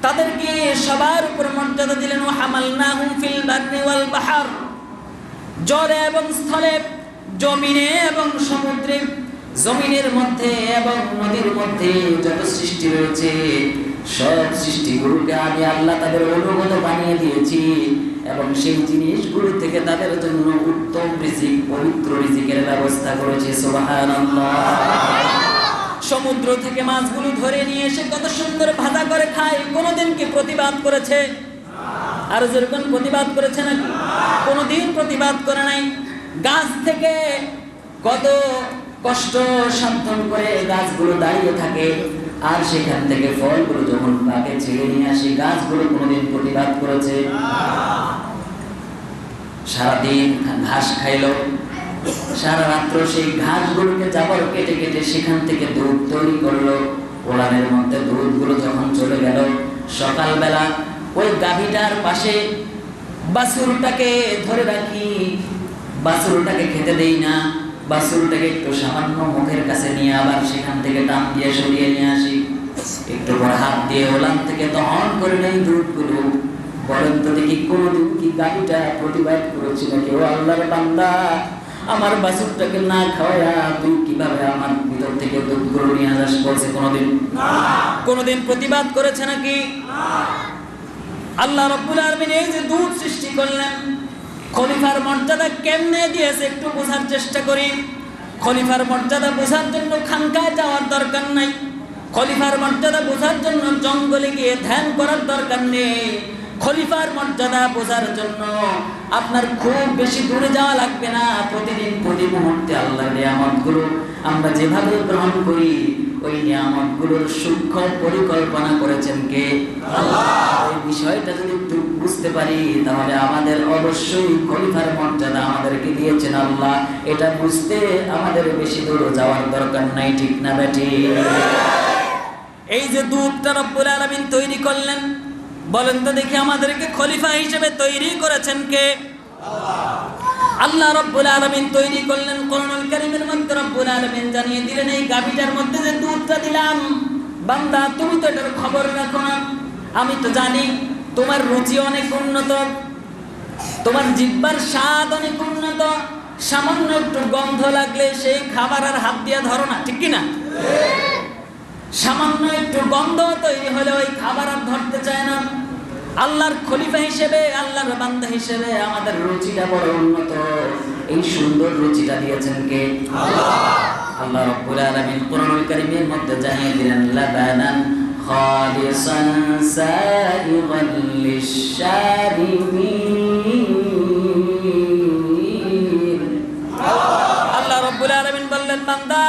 তাদেরকে সবার উপর মর্যাদা দিলেন ওয়া হামালনাহুম ফিল বাররি ওয়াল বাহর জলে এবং স্থলে জমিনে এবং সমুদ্রে জমিনের মধ্যে এবং নদীর মধ্যে যত সৃষ্টি রয়েছে সব সৃষ্টিগুলোকে আমি আল্লাহ তাদের অনুগত বানিয়ে দিয়েছি এবং সেই জিনিসগুলো থেকে তাদের জন্য উত্তম রিজিক পবিত্র রিজিকের ব্যবস্থা করেছি সুবহানাল্লাহ সমুদ্র থেকে মাছগুলো ধরে নিয়ে এসে কত সুন্দর ভাজা করে খায় কোনোদিন কি প্রতিবাদ করেছে আর যেরকম প্রতিবাদ করেছে নাকি কোনোদিন প্রতিবাদ করে নাই গাছ থেকে কত কষ্ট সাধন করে গাছগুলো দাঁড়িয়ে থাকে আর সেখান থেকে ফলগুলো যখন পাকে ছেড়ে নিয়ে আসে গাছগুলো কোনোদিন প্রতিবাদ করেছে সারাদিন ঘাস খাইলো সারা রাত্র সেই ঘাসগুলোকে জাবর কেটে কেটে সেখান থেকে দুধ তৈরি করলো ওলানের মধ্যে দুধগুলো যখন চলে গেল সকালবেলা ওই গাভীটার পাশে বাছুরটাকে ধরে রাখি বাছুরটাকে খেতে দেই না বাছুরটাকে একটু সামান্য মুখের কাছে নিয়ে আবার সেখান থেকে টান দিয়ে সরিয়ে নিয়ে আসি একটু পর হাত দিয়ে ওলান থেকে দহন করে নেই দুধগুলো বলেন তো দেখি কোনোদিন কি গাভীটা প্রতিবাদ করেছিল কেউ আল্লাহর বান্দা আমার বাছুরটাকে না খাওয়ায়া তুই কিভাবে আমার ভিতর থেকে দুধগুলো নিয়ে আসাস বলছে কোনোদিন প্রতিবাদ করেছে নাকি আল্লাহ রাব্বুল আলামিন এই যে দুধ সৃষ্টি করলেন খলিফার মর্যাদা কেমনে দিয়েছে একটু বোঝার চেষ্টা করি খলিফার মর্যাদা বোঝার জন্য খানকায় যাওয়ার দরকার নাই খলিফার মর্যাদা বোঝার জন্য জঙ্গলে গিয়ে ধ্যান করার দরকার নেই খলিফার মর্যাদা বোঝার জন্য আপনার খুব বেশি দূরে যাওয়া লাগবে না প্রতিদিন প্রতি মুহূর্তে আল্লাহর নিয়ামতগুলো আমরা যেভাবে গ্রহণ করি ওই নিয়ামতগুলোর সূক্ষ্ম পরিকল্পনা করেছেন কে আল্লাহ এই বিষয়টা যদি একটু বুঝতে পারি তাহলে আমাদের অবশ্যই খলিফার মর্যাদা আমাদেরকে দিয়েছেন আল্লাহ এটা বুঝতে আমাদের বেশি দূরে যাওয়ার দরকার নাই ঠিক না বেটি এই যে দুধটা রব্বুল আলামিন তৈরি করলেন বলেন তো দেখি আমাদেরকে খলিফা হিসেবে তৈরি করেছেন কে আল্লাহ রাব্বুল আলামিন তৈরি করলেন কোরআনুল কারীমের মধ্যে রাব্বুল আলামিন জানিয়ে দিলেন এই গাভীটার মধ্যে যে দুধটা দিলাম বান্দা তুমি তো এটার খবর রাখো না আমি তো জানি তোমার রুচি অনেক উন্নত তোমার জিহ্বার স্বাদ অনেক উন্নত সামান্য একটু গন্ধ লাগলে সেই খাবার আর হাত দিয়ে ধরো না ঠিক কি না সামান্য একটু গন্ধ তৈরি হলে ওই খাবার আর ধরতে চায় না আল্লাহর খলিফা হিসেবে আল্লাহর বান্দা হিসেবে আমাদের রুচিটা বড় উন্নত এই সুন্দর রুচিটা দিয়েছেন কে আল্লাহ আল্লাহ রাব্বুল আলামিন কোরআনুল কারীমের মধ্যে জানিয়ে দিলেন লাবানান খালিসান সাইগান লিশ-শারিবিন। আল্লাহ রাব্বুল আলামিন বললেন বান্দা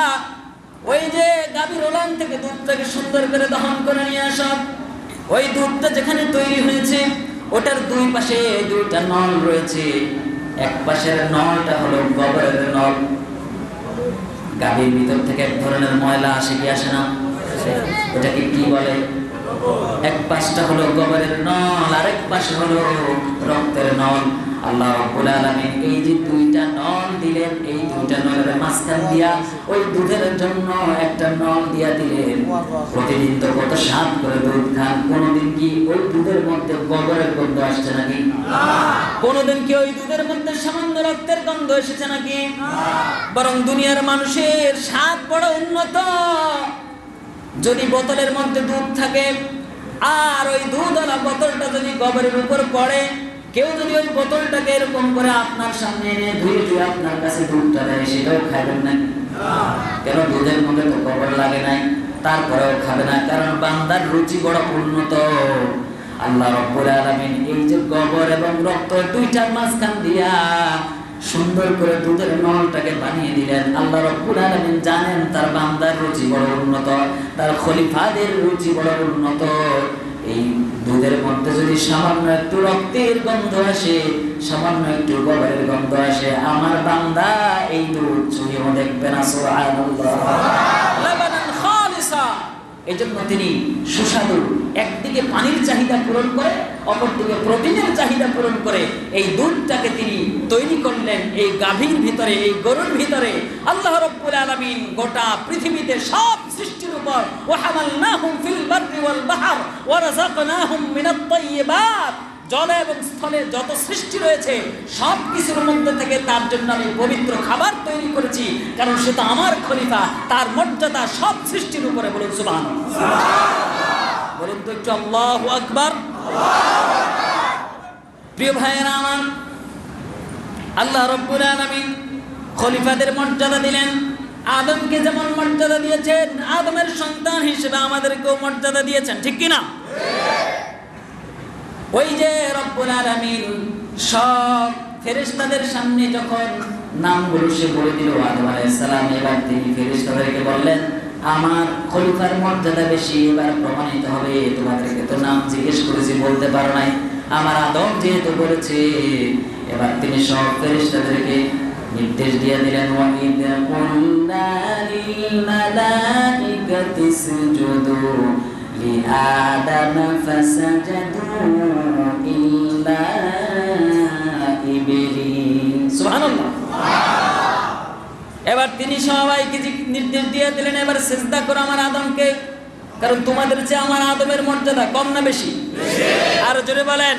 ওই যে গাভীর ওলান থেকে দুধটাকে সুন্দর করে দহন করে নিয়ে আসো, ওই দুধটা যেখানে তৈরি হয়েছে ওটার দুই পাশে দুইটা নল রয়েছে। এক পাশের নলটা হলো গোবরের নল। গাভীর ভিতর থেকে এক ধরনের ময়লা আসে কি আসে না? ওটাকে কি বলে? এক পাশটা হলো গোবরের নল, আরেক পাশে হলো রক্তের নল। আল্লাহ রাব্বুল আলামিন এই যে দুইটা নল দিলেন, এই দুইটা নলের মাঝখান দিয়া ওই দুধের জন্য একটা নল দিয়া দিলেন। প্রতিদিন তো কত স্বাদ করে দুধ খান, কোনোদিন কি ওই দুধের মধ্যে গোবরের গন্ধ আসছে নাকি? কোনোদিন কি ওই দুধের মধ্যে সামান্য রক্তের গন্ধ এসেছে নাকি? বরং দুনিয়ার মানুষের স্বাদ বড় উন্নত। যদি বোতলের মধ্যে দুধ থাকে আর ওই দুধওয়ালা বোতলটা যদি গোবরের উপর পড়ে, কেউ যদি ওই বোতলটাকে এরকম করে আপনার সামনে এনে ধুয়ে ধুয়ে আপনার কাছে দুধটা দেয়, সেটাও খাবেন নাকি? কেন? দুধের মধ্যে তো গোবর লাগে নাই, তারপরেও খাবে না, কারণ বান্দার রুচি বড় উন্নত। আল্লাহ রাব্বুল আলামিন এই যে গোবর এবং রক্ত দুইটার মাঝখান দিয়া সুন্দর করে দুধের নলটাকে বানিয়ে দিলেন। আল্লাহ রাব্বুল আলামিন জানেন তার বান্দার রুচি বড় উন্নত, তার খলিফাদের রুচি বড় উন্নত। এই দুধের মধ্যে যদি সামান্য একটু রক্তের গন্ধ আসে, সামান্য একটু গোবরের গন্ধ আসে, আমার বান্দা এই দুধ ছুঁয়েও দেখবে না। সুবহানাল্লাহ। লাবানান খালিসা, এজন্য তিনি সুস্বাদু, একদিকে পানির চাহিদা পূরণ করে, অপরদিকে প্রোটিনের চাহিদা পূরণ করে এই দুধটাকে তিনি তৈরি করলেন এই গাভীর ভিতরে, এই গরুর ভিতরে। আল্লাহ রাব্বুল আলামিন গোটা পৃথিবীতে সব সৃষ্টির উপর ওয়া হামালনাহুম ফিল বাররি ওয়াল বাহর ওয়া রাযাকনাহুম মিনাত তাইয়্যিবাত, জলে এবং স্থলে যত সৃষ্টি রয়েছে সব কিছুর মধ্যে থেকে তার জন্য আমি পবিত্র খাবার তৈরি করেছি, কারণ সে তো আমার খলিফা, তার মর্যাদা সব সৃষ্টির উপরে। বলুন সুবহানাল্লাহ। বলুন তো একটু আল্লাহু আকবার। প্রিয় ভাইয়েরা আমার, আল্লাহ রাব্বুল আলামিন খলিফাদের মর্যাদা দিলেন। আদমকে যেমন মর্যাদা দিয়েছেন, আদমের সন্তান হিসেবে আমাদেরকেও মর্যাদা দিয়েছেন, ঠিক কি না? ওই যে রব্বুল আলামিন সব ফেরেশতাদের সামনে যখন নামগুলো সে বলে দিল আদম আলাইহিস সালাম, এবার তিনি ফেরেশতাদেরকে বললেন আমার খলিফার মর্যাদা বেশি, এবার প্রমাণিত হবে। তোমাদেরকে তো নাম জিজ্ঞেস করেছি, বলতে পারো নাই, আমার আদম যেহেতু বলেছে, এবার তিনি সব ফেরেশতাদেরকে নির্দেশ দিয়ে দিলেন ওয়াইদ কুলনা লিল মালাইকাতি ইসজুদু লিআদাম ফাসাজাদু ইল্লা ইবলিস। সুবহানাল্লাহ। এবার তিনি সবাইকে নির্দেশ দিয়ে দিলেন এবার সিজদা করো আমার আদমকে, কারণ তোমাদের চেয়ে আমার আদমের মর্যাদা কম না বেশি? আর জোরে বলেন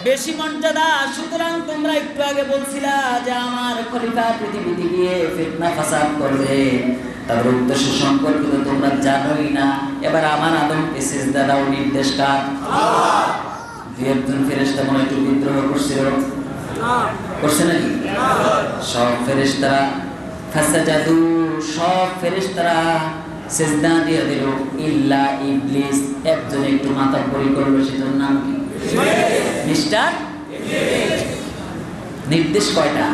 বেশি মর্যাদা। সুতরাং তোমরা একটু আগে বলছিলা যে আমার খলিফা পৃথিবীতে গিয়ে ফিতনা ফাসাদ করবে, তার উদ্দেশ্য সম্পর্কে তো তোমরা জানোই না। এবার আমার আদমকে সিজদা দাও, নির্দেশ কার? দুই একজন ফেরেশতা মনে একটু বিদ্রোহ করছিল, করছে নাকি? সব ফেরেশতারা ফাসাজাদু, সব ফেরেশতারা সিজদা দিয়ে দিল ইল্লা ইবলিস। একজন একটু মাতাব্বরি করলো, সেটার নাম কি? মিস্টার ইবলিস। নির্দেশ কয়টা?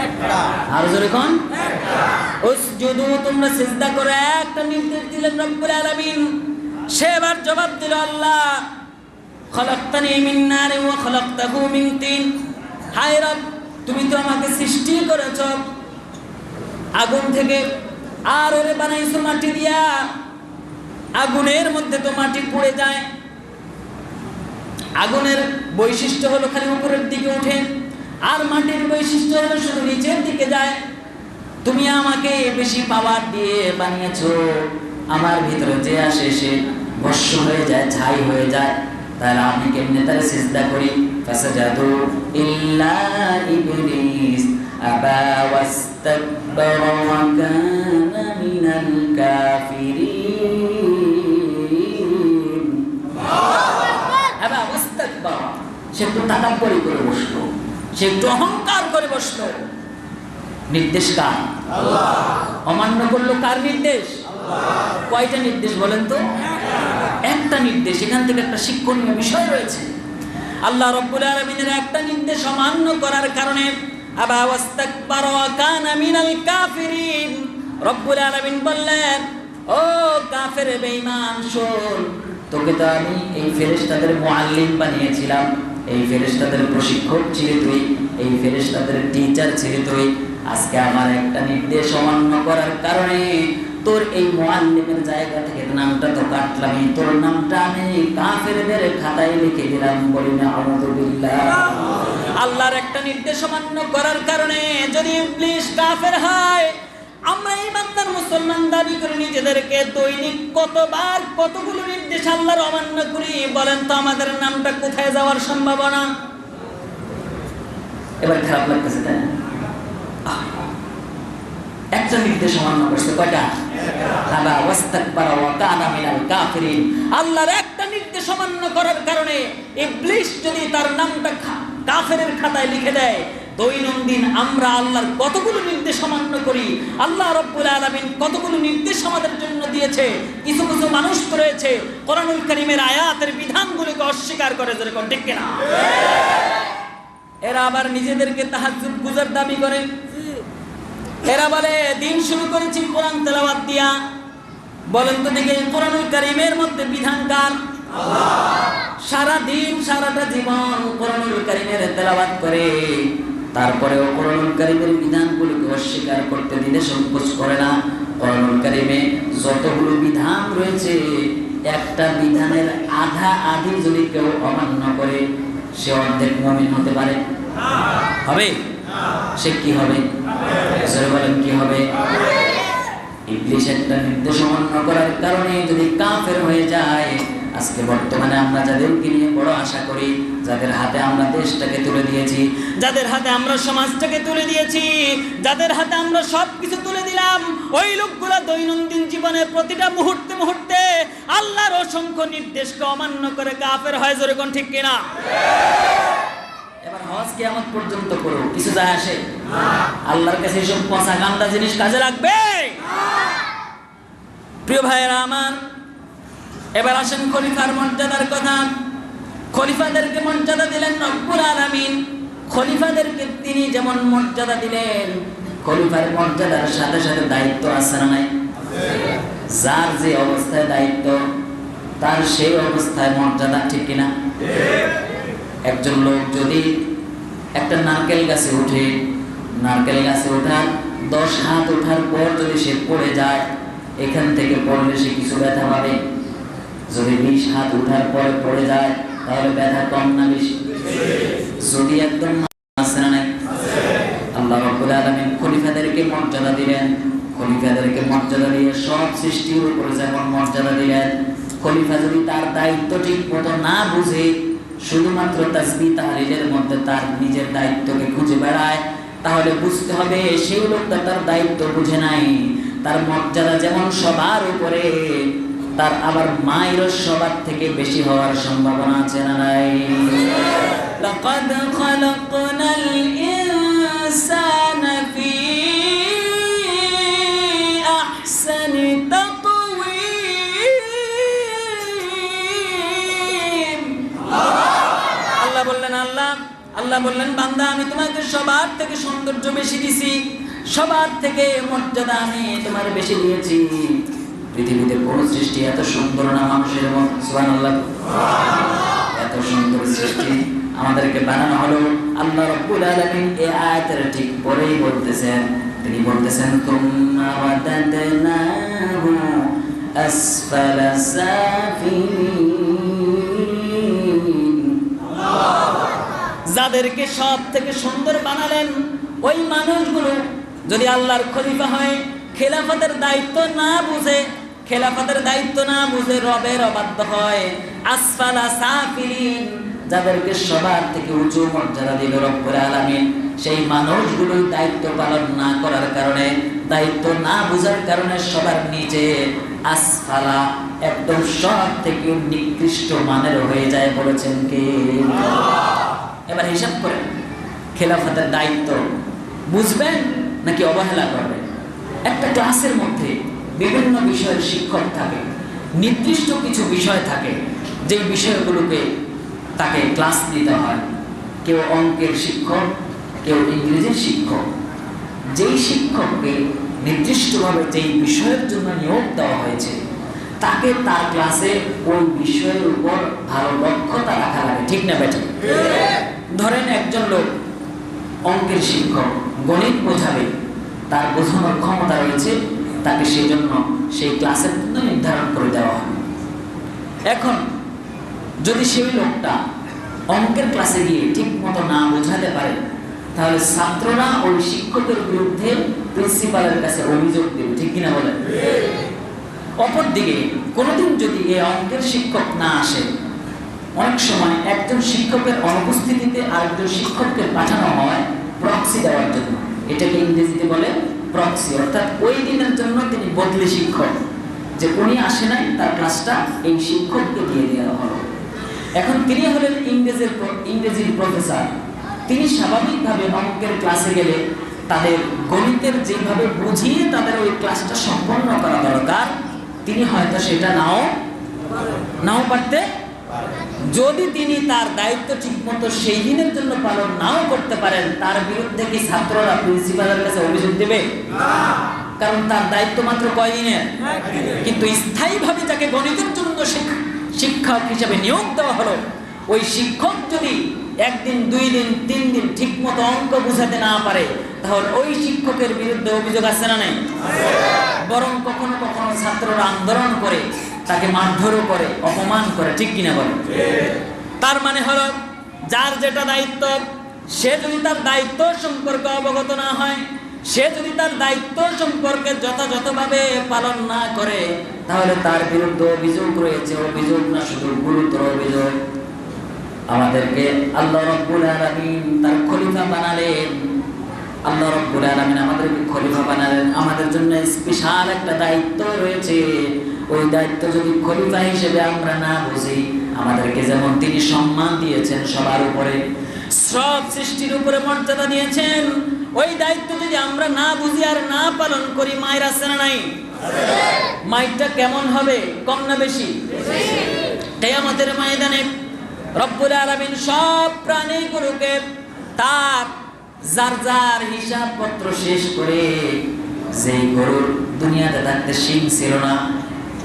একটা। আর জোরে কোন? একটা। উসজুদু, তোমরা সিজদা করো, একটা নির্দেশ দিলেন রব্বুল আলামিন। সে এবার জবাব দিল আল্লাহ খলাকতানি মিন নারি ওয়া খলাকতাহু মিন তিন। হায় রব, তুমি তো আমাকে সৃষ্টি করেছো আগুন থেকে, আর ওরে বানাইছো মাটি দিয়া। আগুনের মধ্যে তো মাটি পুড়ে যায়, আগুনের বৈশিষ্ট্য হলো খালি উপরের দিকে ওঠে, আর মাটির বৈশিষ্ট্য হলো শুধু নিচের দিকে যায়। তুমি আমাকে বেশি পাওয়ার দিয়ে বানিয়েছো, আমার ভিতরে যে আসে সে ভস্ম হয়ে যায়, ছাই হয়ে যায়, তাহলে আমি কেমনে তার সিজদা করি? ফাসাজাদু ইল্লা ইবলিস আবা ওয়াস্তাকবারা ওয়া কানা মিনাল কাফিরিন। আবা ওয়াস্তাকবারা, সে একটু তাকাব্বুরি করে বসলো, সে একটু অহংকার করে বসলো। নির্দেশ কার? আল্লাহ। অমান্য করলো কার নির্দেশ? আল্লাহ। কয়টা নির্দেশ বলেন তো? একটা নির্দেশ। এখান থেকে একটা শিক্ষণীয় বিষয় রয়েছে। আল্লাহ রাব্বুল আলামিনের একটা নির্দেশ অমান্য করার কারণে আবা ওয়াস্তাকবারা ওয়া কানা মিনাল কাফিরিন, রব্বুল আলামিন বললেন, ও কাফের বেঈমান শোন, তোকে তো আমি এই ফেরেশতাদের মুআল্লিম বানিয়েছিলাম, এই ফেরেশতাদের প্রশিক্ষক ছিলি তুই, এই ফেরেশতাদের টিচার ছিলি তুই। আজকে আমার একটা নির্দেশ অমান্য করার কারণে তোর এই মুআল্লিমের জায়গা থেকে নামটা তো কাটলাম, তোর নামটা আমি কাফেরদের খাতায় লিখে দিলাম। বলি না আউযু বিল্লাহ। আল্লাহর একটা নির্দেশ অমান্য করার কারণে যদি ইবলিস কাফের হয়, আমরা ইমানদার মুসলমান দাবি করে নিজেদেরকে দৈনিক কতবার কতগুলো নির্দেশ আল্লাহর অমান্য করি বলেন তো, আমাদের নামটা কোথায় যাওয়ার সম্ভাবনা? এবার খারাপ লাগতেছে তাই না? একটা নির্দেশ অমান্য করছে, কয়টা? আবা ওয়াস্তাকবারা ওয়া কানা মিনাল কাফিরিন। আল্লাহর একটা নির্দেশ অমান্য করার কারণে ইবলিস যদি তার নামটা কাফেরের খাতায় লিখে দেয়, দৈনন্দিন আমরা আল্লাহর কতগুলো নির্দেশ অমান্য করি। আল্লাহ রাব্বুল আলামিন কতগুলো নির্দেশ আমাদের জন্য দিয়েছে। কিছু কিছু মানুষ তো রয়েছে কোরআনুল কারীমের আয়াতের বিধানগুলোকে অস্বীকার করে, যেরকম ঠিক কিনা? এরা আবার নিজেদেরকে তাহাজ্জুদ গুজার দাবি করে। এরা বলে দিন শুরু করেছি কোরআন তেলাওয়াত দিয়া। বলেন তো দেখি কোরআনুল কারীমের মধ্যে বিধান কার? আল্লাহ। সারা দিন সারাটা জীবন কোরআনুল কারীমের তেলাওয়াত করে, তারপরেও কোরআনুল কারীমের বিধানগুলোকে অস্বীকার করতে দিলে সংকোচ করে না। কোরআনুল কারীমে যতগুলো বিধান রয়েছে, একটা বিধানের আধা আধি যদি কেউ অমান্য করে, সে অর্ধেক মুমিন হতে পারে? হবে? সে কি হবে? বলেন কি হবে? ইবলিস একটা নির্দেশ অমান্য করার কারণে যদি কাফের হয়ে যায়, আজকে বর্তমানে আমরা যাদেরকে নিয়ে বড় আশা করি, যাদের হাতে আমরা দেশটাকে তুলে দিয়েছি, যাদের হাতে আমরা সমাজটাকে তুলে দিয়েছি, যাদের হাতে আমরা সবকিছু তুলে দিলাম, ওই লোকগুলো দৈনন্দিন জীবনের প্রতিটা মুহূর্তে মুহূর্তে আল্লাহর অসংখ্য নির্দেশকে অমান্য করে কাফের হয়। জোরে কোন ঠিক কিনা? এবার হজ কিয়ামত পর্যন্ত করো, কিছু যায় আসে? আল্লাহর কাছে এসব পচা গান্দা জিনিস কাজে লাগবে? প্রিয় ভাইয়েরা আমার, এবার আসেন খলিফার মর্যাদার কথা। খলিফাদেরকে মর্যাদা দিলেন রব্বুল আলামিন। খলিফাদেরকে তিনি যেমন মর্যাদা দিলেন, খলিফার মর্যাদার সাথে সাথে দায়িত্ব আছে না নাই? যার যে অবস্থায় দায়িত্ব, তার সেই অবস্থায় মর্যাদা, ঠিক কিনা? একজন লোক যদি একটা নারকেল গাছে উঠে, নারকেল গাছে ওঠার 10 হাত ওঠার পর যদি সে পড়ে যায়, এখান থেকে পড়লে সে কিছু ব্যথা পাবে। যদি 20 হাত ওঠার পর পড়ে যায়, তাহলে ব্যথা কম না বেশি? যদি একদম আছে না নাই? আল্লাহ রাব্বুল আলামিন খলিফাদেরকে মর্যাদা দিলেন। খলিফাদেরকে মর্যাদা দিয়ে সব সৃষ্টির উপরে যেমন মর্যাদা দিলেন, খলিফা যদি তার দায়িত্ব ঠিক মতো না বুঝে, শুধুমাত্র তাসবিহ তাহলিলের মধ্যে তার নিজের দায়িত্বকে খুঁজে বেড়ায়, তাহলে বুঝতে হবে সেই লোকটা তার দায়িত্ব বুঝে নাই। তার মর্যাদা যেমন সবার উপরে, তার আবার মায়েরও সবার থেকে বেশি হওয়ার সম্ভাবনা আছে না নাই? লাকাদ খালাকনাল ইনসানা ফি আহসানি তাকওয়িম। আল্লাহ বললেন বান্দা, আমি তোমাকে সবার থেকে সৌন্দর্য বেশি দিছি, সবার থেকে মর্যাদা আমি তোমার বেশি দিয়েছি। পৃথিবীতে কোন সৃষ্টি এত সুন্দর না মানুষের মতো। সুবহানাল্লাহ। এত সুন্দর সৃষ্টি আমাদেরকে বানানো হলো। আল্লাহ রাব্বুল আলামিন এই আয়াতের ঠিক পরেই বলতেছেন, তিনি বলতেছেন তুম্মা ওয়াদাদনাহু আসফালা সাফিলিন। যাদেরকে সব থেকে সুন্দর বানালেন, ওই মানুষগুলো যদি আল্লাহর খলিফা হয়, খেলাফতের দায়িত্ব না বুঝে, খেলাফতের দায়িত্ব না বুঝে রবের অবাধ্য হয়, আসফালা সাফিলিন, যাদেরকে সবার থেকে উঁচু মর্যাদা দিল রব্বুল আলামিন, সেই মানুষগুলোই দায়িত্ব পালন না করার কারণে, দায়িত্ব না বুঝার কারণে সবার নিচে, আসফালা, একদম সব থেকে নিকৃষ্ট মানের হয়ে যায়। বলেছেন কে? এবার হিসাব করেন, খেলাফতের দায়িত্ব বুঝবেন নাকি অবহেলা করবে? একটা ক্লাসের মধ্যে বিভিন্ন বিষয়ের শিক্ষক থাকে, নির্দিষ্ট কিছু বিষয় থাকে যে বিষয়গুলোকে তাকে ক্লাস দিতে হয়। কেউ অঙ্কের শিক্ষক, কেউ ইংরেজির শিক্ষক। যেই শিক্ষককে নির্দিষ্টভাবে যেই বিষয়ের জন্য নিয়োগ দেওয়া হয়েছে তাকে তার ক্লাসে ওই বিষয়ের উপর ভালো দক্ষতা রাখা লাগে, ঠিক না বেটা? ধরেন একজন লোক অঙ্কের শিক্ষক, গণিত বোঝাবে, তার বোঝানোর ক্ষমতা রয়েছে, তাকে সেই জন্য সেই ক্লাসের জন্য নির্ধারণ করে দেওয়া হয়। এখন যদি সেই লোকটা অঙ্কের ক্লাসে গিয়ে ঠিক মতো না বোঝাতে পারে, তাহলে ছাত্ররা ওই শিক্ষকের বিরুদ্ধে প্রিন্সিপালের কাছে অভিযোগ দেবে, ঠিক কিনা বলেন? অপরদিকে কোনোদিন যদি এই অঙ্কের শিক্ষক না আসে, অনেক সময় একজন শিক্ষকের অনুপস্থিতিতে আরেকজন শিক্ষককে পাঠানো হয় প্রক্সি দেওয়ার জন্য। এটাকে ইংরেজিতে বলে প্রক্সি, অর্থাৎ ওই দিনের জন্য তিনি বদলি শিক্ষক, যে উনি আসে নাই, তার ক্লাসটা এই শিক্ষককে দিয়ে দেওয়া হলো। এখন তিনি হলেন ইংরেজির প্রফেসর। তিনি স্বাভাবিকভাবে অঙ্কের ক্লাসে গেলে তাদের গণিতের যেভাবে বুঝিয়ে তাদের ওই ক্লাসটা সম্পন্ন করা দরকার, তিনি হয়তো সেটা নাও পারতে। যদি তিনি তার দায়িত্ব ঠিকমতো সেই দিনের জন্য পালন নাও করতে পারেন, তার বিরুদ্ধে কি ছাত্ররা প্রিন্সিপালের কাছে অভিযোগ দেবে? কারণ তার দায়িত্ব মাত্র কয়দিনের। কিন্তু স্থায়ীভাবে যাকে গণিতের জন্য শিক্ষক হিসেবে নিয়োগ দেওয়া হলো, ওই শিক্ষক যদি একদিন, 2 দিন, 3 দিন ঠিক মতো অঙ্ক বুঝাতে না পারে, তাহলে ওই শিক্ষকের বিরুদ্ধে অভিযোগ আছে না নেই? বরং কখনো কখনো ছাত্ররা আন্দোলন করে, তাকে মারধরও করে, অপমান করে, ঠিক কিনা বলে? তার মানে হলো যার যেটা দায়িত্ব, সে যদি তার দায়িত্ব সম্পর্কে অবগত না হয়, সে যদি তার দায়িত্ব সম্পর্কে যথাযথভাবে পালন না করে, তাহলে তার বিরুদ্ধে অভিযোগ রয়েছে। অভিযোগ না শুধু গুরুতর অভিযোগ। আমাদেরকে আল্লাহ রাব্বুল আলামিন তার খলিফা বানালেন। আল্লাহ রাব্বুল আলামিন আমাদেরকে খলিফা বানালেন, আমাদের জন্য স্পেশাল একটা দায়িত্ব রয়েছে। ওই দায়িত্ব যদি খলিফা হিসেবে আমরা না বুঝি, আমাদেরকে যেমন তিনি সম্মান দিয়েছেন সবার উপরে, সব সৃষ্টির উপরে মর্যাদা দিয়েছেন, ওই দায়িত্ব যদি আমরা না বুঝি আর না পালন করি, মায়ের আছে না নাই? মাইরটা কেমন হবে? কম না বেশি? কিয়ামতের ময়দানে রব্বুল আলামিন সব প্রাণীগুলোকে তার যার যার হিসাবপত্র শেষ করে, যেই গরুর দুনিয়াতে থাকতে শিং ছিল না,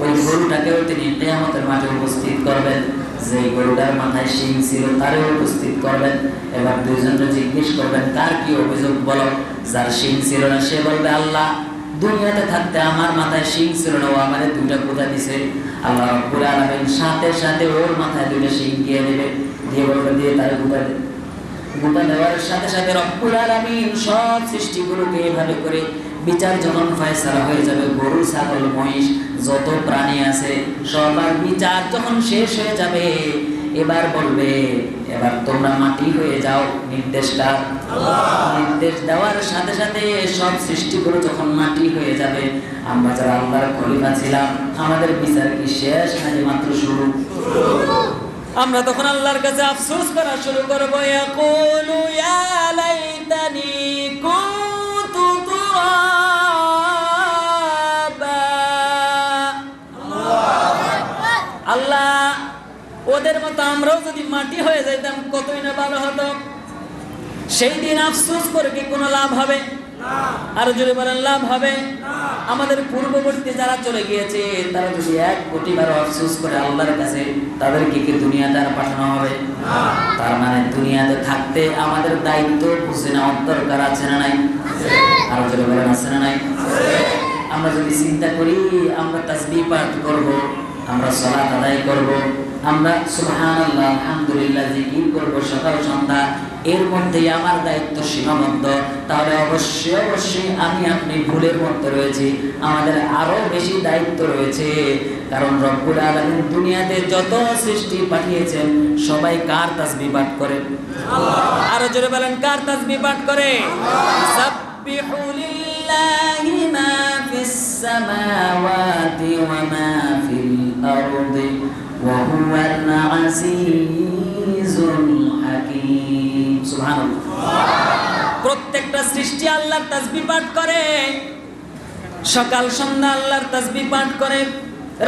ওই গরুটাকেও তিনি কিয়ামতের মাঠে উপস্থিত করবেন। যেই গরুটার মাথায় শিং ছিল তারও উপস্থিত করবেন। এবার দুইজনকে জিজ্ঞেস করবেন, কার কি অভিযোগ বলো? যার শিং ছিল না সে বলবে, আল্লাহ দুনিয়াতে থাকতে আমার মাথায় শিং ছিল না, ও আমারে 2টা গুঁতা দিছে। আল্লাহ রাব্বুল আলামিন সাথে সাথে ওর মাথায় 2টা শিং দিয়ে দেবে, দিয়ে বলবে, দিয়ে তার গুঁতা দেবে। গুঁতা দেওয়ার সাথে সাথে রব্বুল আলামিন সব সৃষ্টিগুলোকে এভাবে করে বিচার যখন ফয়সালা হয়ে যাবে, গরু, ছাগল, মহিষ, যত প্রাণী আছে সবার বিচার যখন শেষ হয়ে যাবে, এবার বলবে, এবার তোমরা মাটি হয়ে যাও। নির্দেশটা নির্দেশ দেওয়ার সাথে সাথে সব সৃষ্টিগুলো যখন মাটি হয়ে যাবে, আমরা যারা আল্লাহর খলিফা ছিলাম, আমাদের বিচার কি শেষ নাকি মাত্র শুরু? আমরা তখন আল্লাহর কাছে আফসোস করা শুরু করবো, ইয়াকুলু ইয়া লাইতানি কুনতু তুরাবা। আল্লাহ, ওদের মতো আমরাও যদি মাটি হয়ে যাইতাম কতই না ভালো হতো। সেই দিন আফসোস করে কি কোনো লাভ হবে? আর যদি বলেন লাভ হবে, আমাদের পূর্ববর্তী যারা চলে গিয়েছে তারা যদি 1 কোটি বার আফসোস করে আল্লাহর কাছে, তাদেরকে কি দুনিয়াতে আর পাঠানো হবে? তার মানে দুনিয়াতে থাকতে আমাদের দায়িত্ব বুঝে নেওয়ার দরকার আছে না নাই? আর যদি বলেন আছে না নাই? আমরা যদি চিন্তা করি, আমরা তাসবিহ পাঠ করব, আমরা সালাত আদায় করব, আমরা সুবহানাল্লাহ, আলহামদুলিল্লাহ জিকির করব সকাল সন্ধ্যা, এর মধ্যে আমার দায়িত্ব সীমাবদ্ধ, তাহলে অবশ্যই আমি আপনি ভুলের মধ্যে রয়েছি। আমাদের আরো বেশি দায়িত্ব রয়েছে, কারণ রব্বুল আলামিন দুনিয়াতে যত সৃষ্টি পাঠিয়েছেন সবাই কার তাসবিহ পাঠ করে? আল্লাহ। আরো জোরে বলেন, কার তাসবিহ পাঠ করে? সাব্বিহু লিল্লাহি মা ফিস সামাওয়াতি ওয়া মা ফিল আরদি ওয়া হুয়াল আজিজুল হাকীম। সুবহানাল্লাহ। প্রত্যেকটা সৃষ্টি আল্লাহর তাসবিহ পাঠ করে, সকাল সন্ধ্যা আল্লাহর তাসবিহ পাঠ করে,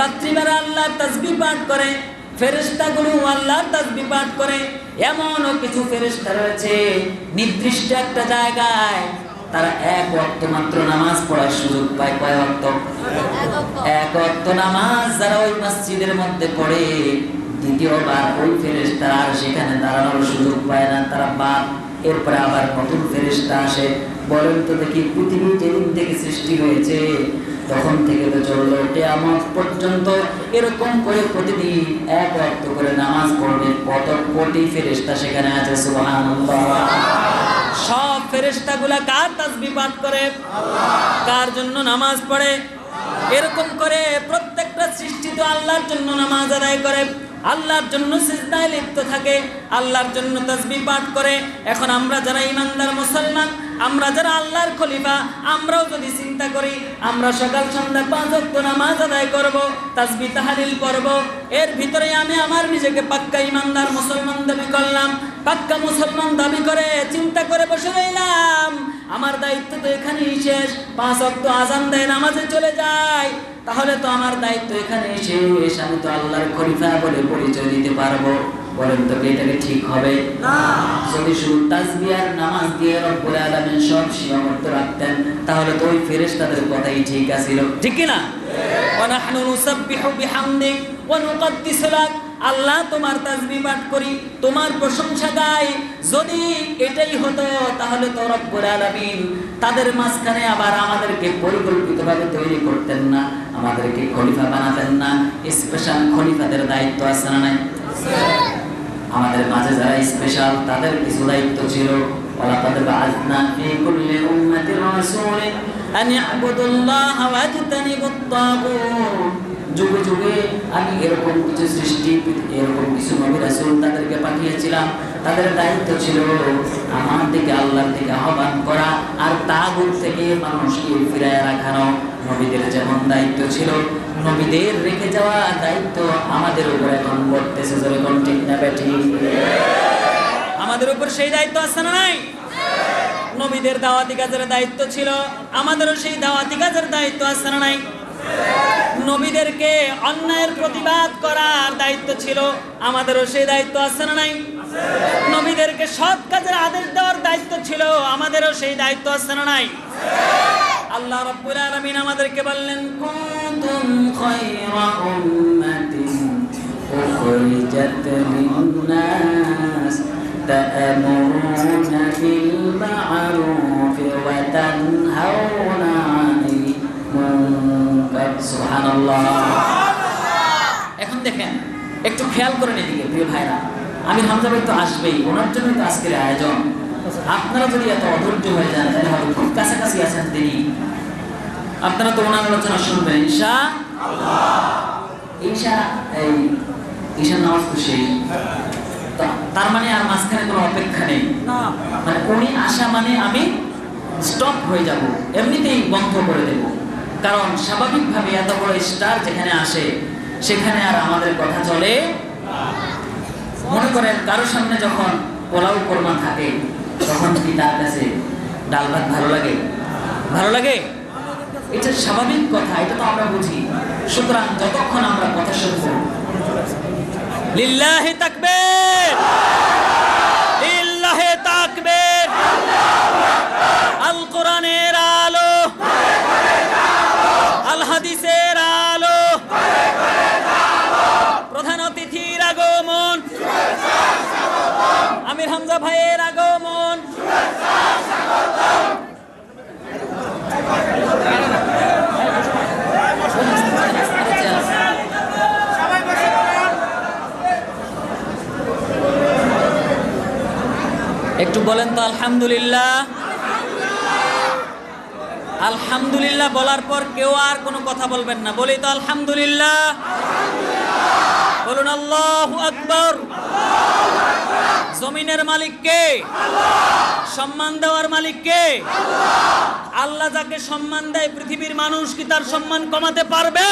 রাত্রিবেলা আল্লাহর তাসবিহ পাঠ করে, ফেরেশতাগুলো আল্লাহর তাসবিহ পাঠ করে। এমনও কিছু ফেরেশতা রয়েছে নির্দিষ্ট একটা জায়গায় তারা এক ওয়াক্ত মাত্র নামাজ পড়ার সুযোগ পায়। কয় ওয়াক্ত? এক ওয়াক্ত নামাজ যারা ওই মসজিদের মধ্যে পড়ে, দ্বিতীয়বার ওই ফেরেশতারা আর সেখানে দাঁড়ানোর সুযোগ পায় না, তারা বাদ। এরপরে আবার নতুন ফেরেশতা আসে। বলেন তো দেখি, পৃথিবী যেদিন থেকে সৃষ্টি হয়েছে তখন থেকে তো চললো কিয়ামত পর্যন্ত এরকম করে প্রতিদিন এক ওয়াক্ত করে নামাজ পড়বে কত কোটি ফেরেশতা সেখানে আছে। সুবহানাল্লাহ। সব ফেরেশতাগুলা কার তাসবিহ পাঠ করে? কার জন্য নামাজ পড়ে? এরকম করে প্রত্যেকটা সৃষ্টি তো আল্লাহর জন্য নামাজ আদায় করে, আল্লাহর জন্য সিজদায় লিপ্ত থাকে, আল্লাহর জন্য তাসবিহ পাঠ করে। এখন আমরা যারা ঈমানদার মুসলমান, আমরা যারা আল্লাহর খলিফা, আমরাও যদি চিন্তা করি আমরা সকাল সন্ধ্যা 5 ওয়াক্ত নামাজ আদায় করব, তাসবিহ তাহলিল করব, এর ভিতরে আমি আমার নিজেকে পাক্কা ঈমানদার মুসলমান দাবি করলাম, পাক্কা মুসলমান দাবি করে চিন্তা করে বসে রইলাম আমার দায়িত্ব তো এখানেই শেষ, 5 ওয়াক্ত আযান দেয় নামাজে চলে যায়, তাহলে তো আমার দায়িত্ব এখানেই শেষ, আমি তো আল্লাহর খলিফা বলে পরিচয় দিতে পারবো। বলেন তো এটাকে ঠিক হবে? না। যদি শুধু তাসবিহ আর নামাজ দিয়ে রব্বুল আলামিন সব সীমাবদ্ধ রাখতেন তাহলে তো ওই ফেরেশতাদের কথাই ঠিক আছিল, ঠিক কি না? ওয়া নাহনু নুসাব্বিহু বিহামদিক ওয়া নুকদ্দিসু লাক। আল্লাহ তোমার তাসবিহ পাঠ করি, তোমার প্রশংসা গাই। যদি এটাই হতো তাহলে তো রব্বুল আলামিন তাদের মাঝখানে আবার আমাদেরকে পরিকল্পিতভাবে তৈরি করতেন না, আমাদেরকে খলিফা বানাতেন না। স্পেশাল খলিফাদের দায়িত্ব আছে না নাই? আমাদের মাঝে যারা স্পেশাল তাদের কিছু দায়িত্ব ছিল। ওয়ালাকাদ বাআসনা ফি কুল্লি উম্মাতির রাসূলান আন ইয়াবুদুল্লাহা ওয়াজতানিবুত তাগুত। যুগে যুগে আমি এরকম কিছু সৃষ্টি, এরকম কিছু নবী রাসূল তাদেরকে পাঠিয়েছিলাম, তাদের দায়িত্ব ছিল আমার দিকে আল্লাহর দিকে আহ্বান করা আর তাগুত থেকে মানুষকে ফিরায় রাখানো। নবীদের যেমন দায়িত্ব ছিল, নবীদের রেখে যাওয়া দায়িত্ব আমাদের উপর এখন বর্তেছে। যেরকম ঠিক না বেঠিক? আমাদের উপর সেই দায়িত্ব আছে না নাই? নবীদের দাওয়াতি কাজের দায়িত্ব ছিল, আমাদেরও সেই দাওয়াতি কাজের দায়িত্ব আছে না নাই? নবীদেরকে অন্যায়ের প্রতিবাদ করার দায়িত্ব ছিল, আমাদেরও সেই দায়িত্ব আছে না নাই? নবীদেরকে সৎ কাজের আদেশ দেওয়ার দায়িত্ব ছিল, আমাদেরও সেই দায়িত্ব আছে না নাই? আল্লাহ রাব্বুল আলামিন আমাদেরকে বললেন কুনতুম খায়রা উম্মাতিন উখরিজাত লিন-নাস তা'মুরুনা বিল মা'রুফি ওয়া তানহাউনা আনিল মুনকার। সুবহানাল্লাহ। এখন দেখেন, একটু খেয়াল করেন এদিকে প্রিয় ভাইরা। আমির হামজা ভাই তো আসবেই, ওনার জন্যই তো আজকের আয়োজন। আপনারা যদি এত অধৈর্য হয়ে যান তাহলে হয়তো খুব কাছাকাছি আছেন তিনি, আপনারা তো ওনার আলোচনা শুনবেন ইনশাআল্লাহ। ঈশার নামাজ তো শেষ, তার মানে আর মাঝখানে কোনো অপেক্ষা নেই, মানে উনি আসা মানে আমি স্টপ হয়ে যাব, এমনিতেই বন্ধ করে দেব। কারণ স্বাভাবিকভাবে এত বড় স্টার যেখানে আসে সেখানে আর আমাদের কথা চলে। মনে করেন কারোর সামনে যখন পোলাও কোরমা থাকে তখন কি তার কাছে ডাল ভাত ভালো লাগে? ভালো লাগে? এটা স্বাভাবিক কথা, এটা তো আমরা বুঝি। সুতরাং যতক্ষণ আমরা কথা শুনবো, লিল্লাহি তাকবীর, লিল্লাহি তাকবীর, আল কোরআনের আলো, আল হাদিসের আলো, প্রধান অতিথির আগমন, আমির হামজা ভাইয়ের আগমন, একটু বলেন তো আলহামদুলিল্লাহ। আলহামদুলিল্লাহ বলার পর কেউ আর কোনো কথা বলবেন না, বলি তো আলহামদুলিল্লাহ। বলুন আল্লাহু আকবার। জমিনের মালিক কে? সম্মান দেওয়ার মালিক কে? আল্লাহ যাকে সম্মান দেয় পৃথিবীর মানুষ কি তার সম্মান কমাতে পারবে?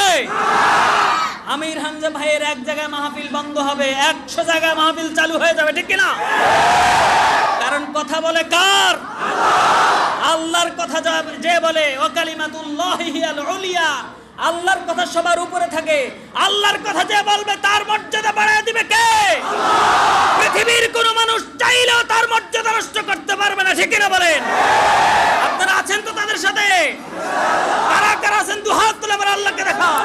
আমির হামজা ভাইয়ের এক জায়গায় মাহফিল বন্ধ হবে, 100 জায়গায় মাহফিল চালু হয়ে যাবে, ঠিক কিনা? কারণ কথা বলে কার? আল্লাহর কথা যে বলে ও কালিমাতুল্লাহি হিয়াল উলিয়া, আল্লাহর কথা সবার উপরে থাকে। আল্লাহর কথা যে বলবে তার মর্যাদা বাড়ায় দিবে কে? পৃথিবীর কোন মানুষ চাইলেও তার মর্যাদা নষ্ট করতে পারবে না, ঠিক না বলেন? আপনারা আছেন তো তাদের সাথে? কারা কারা আছেন দুহাত তুলে আমার আল্লাহকে দেখান।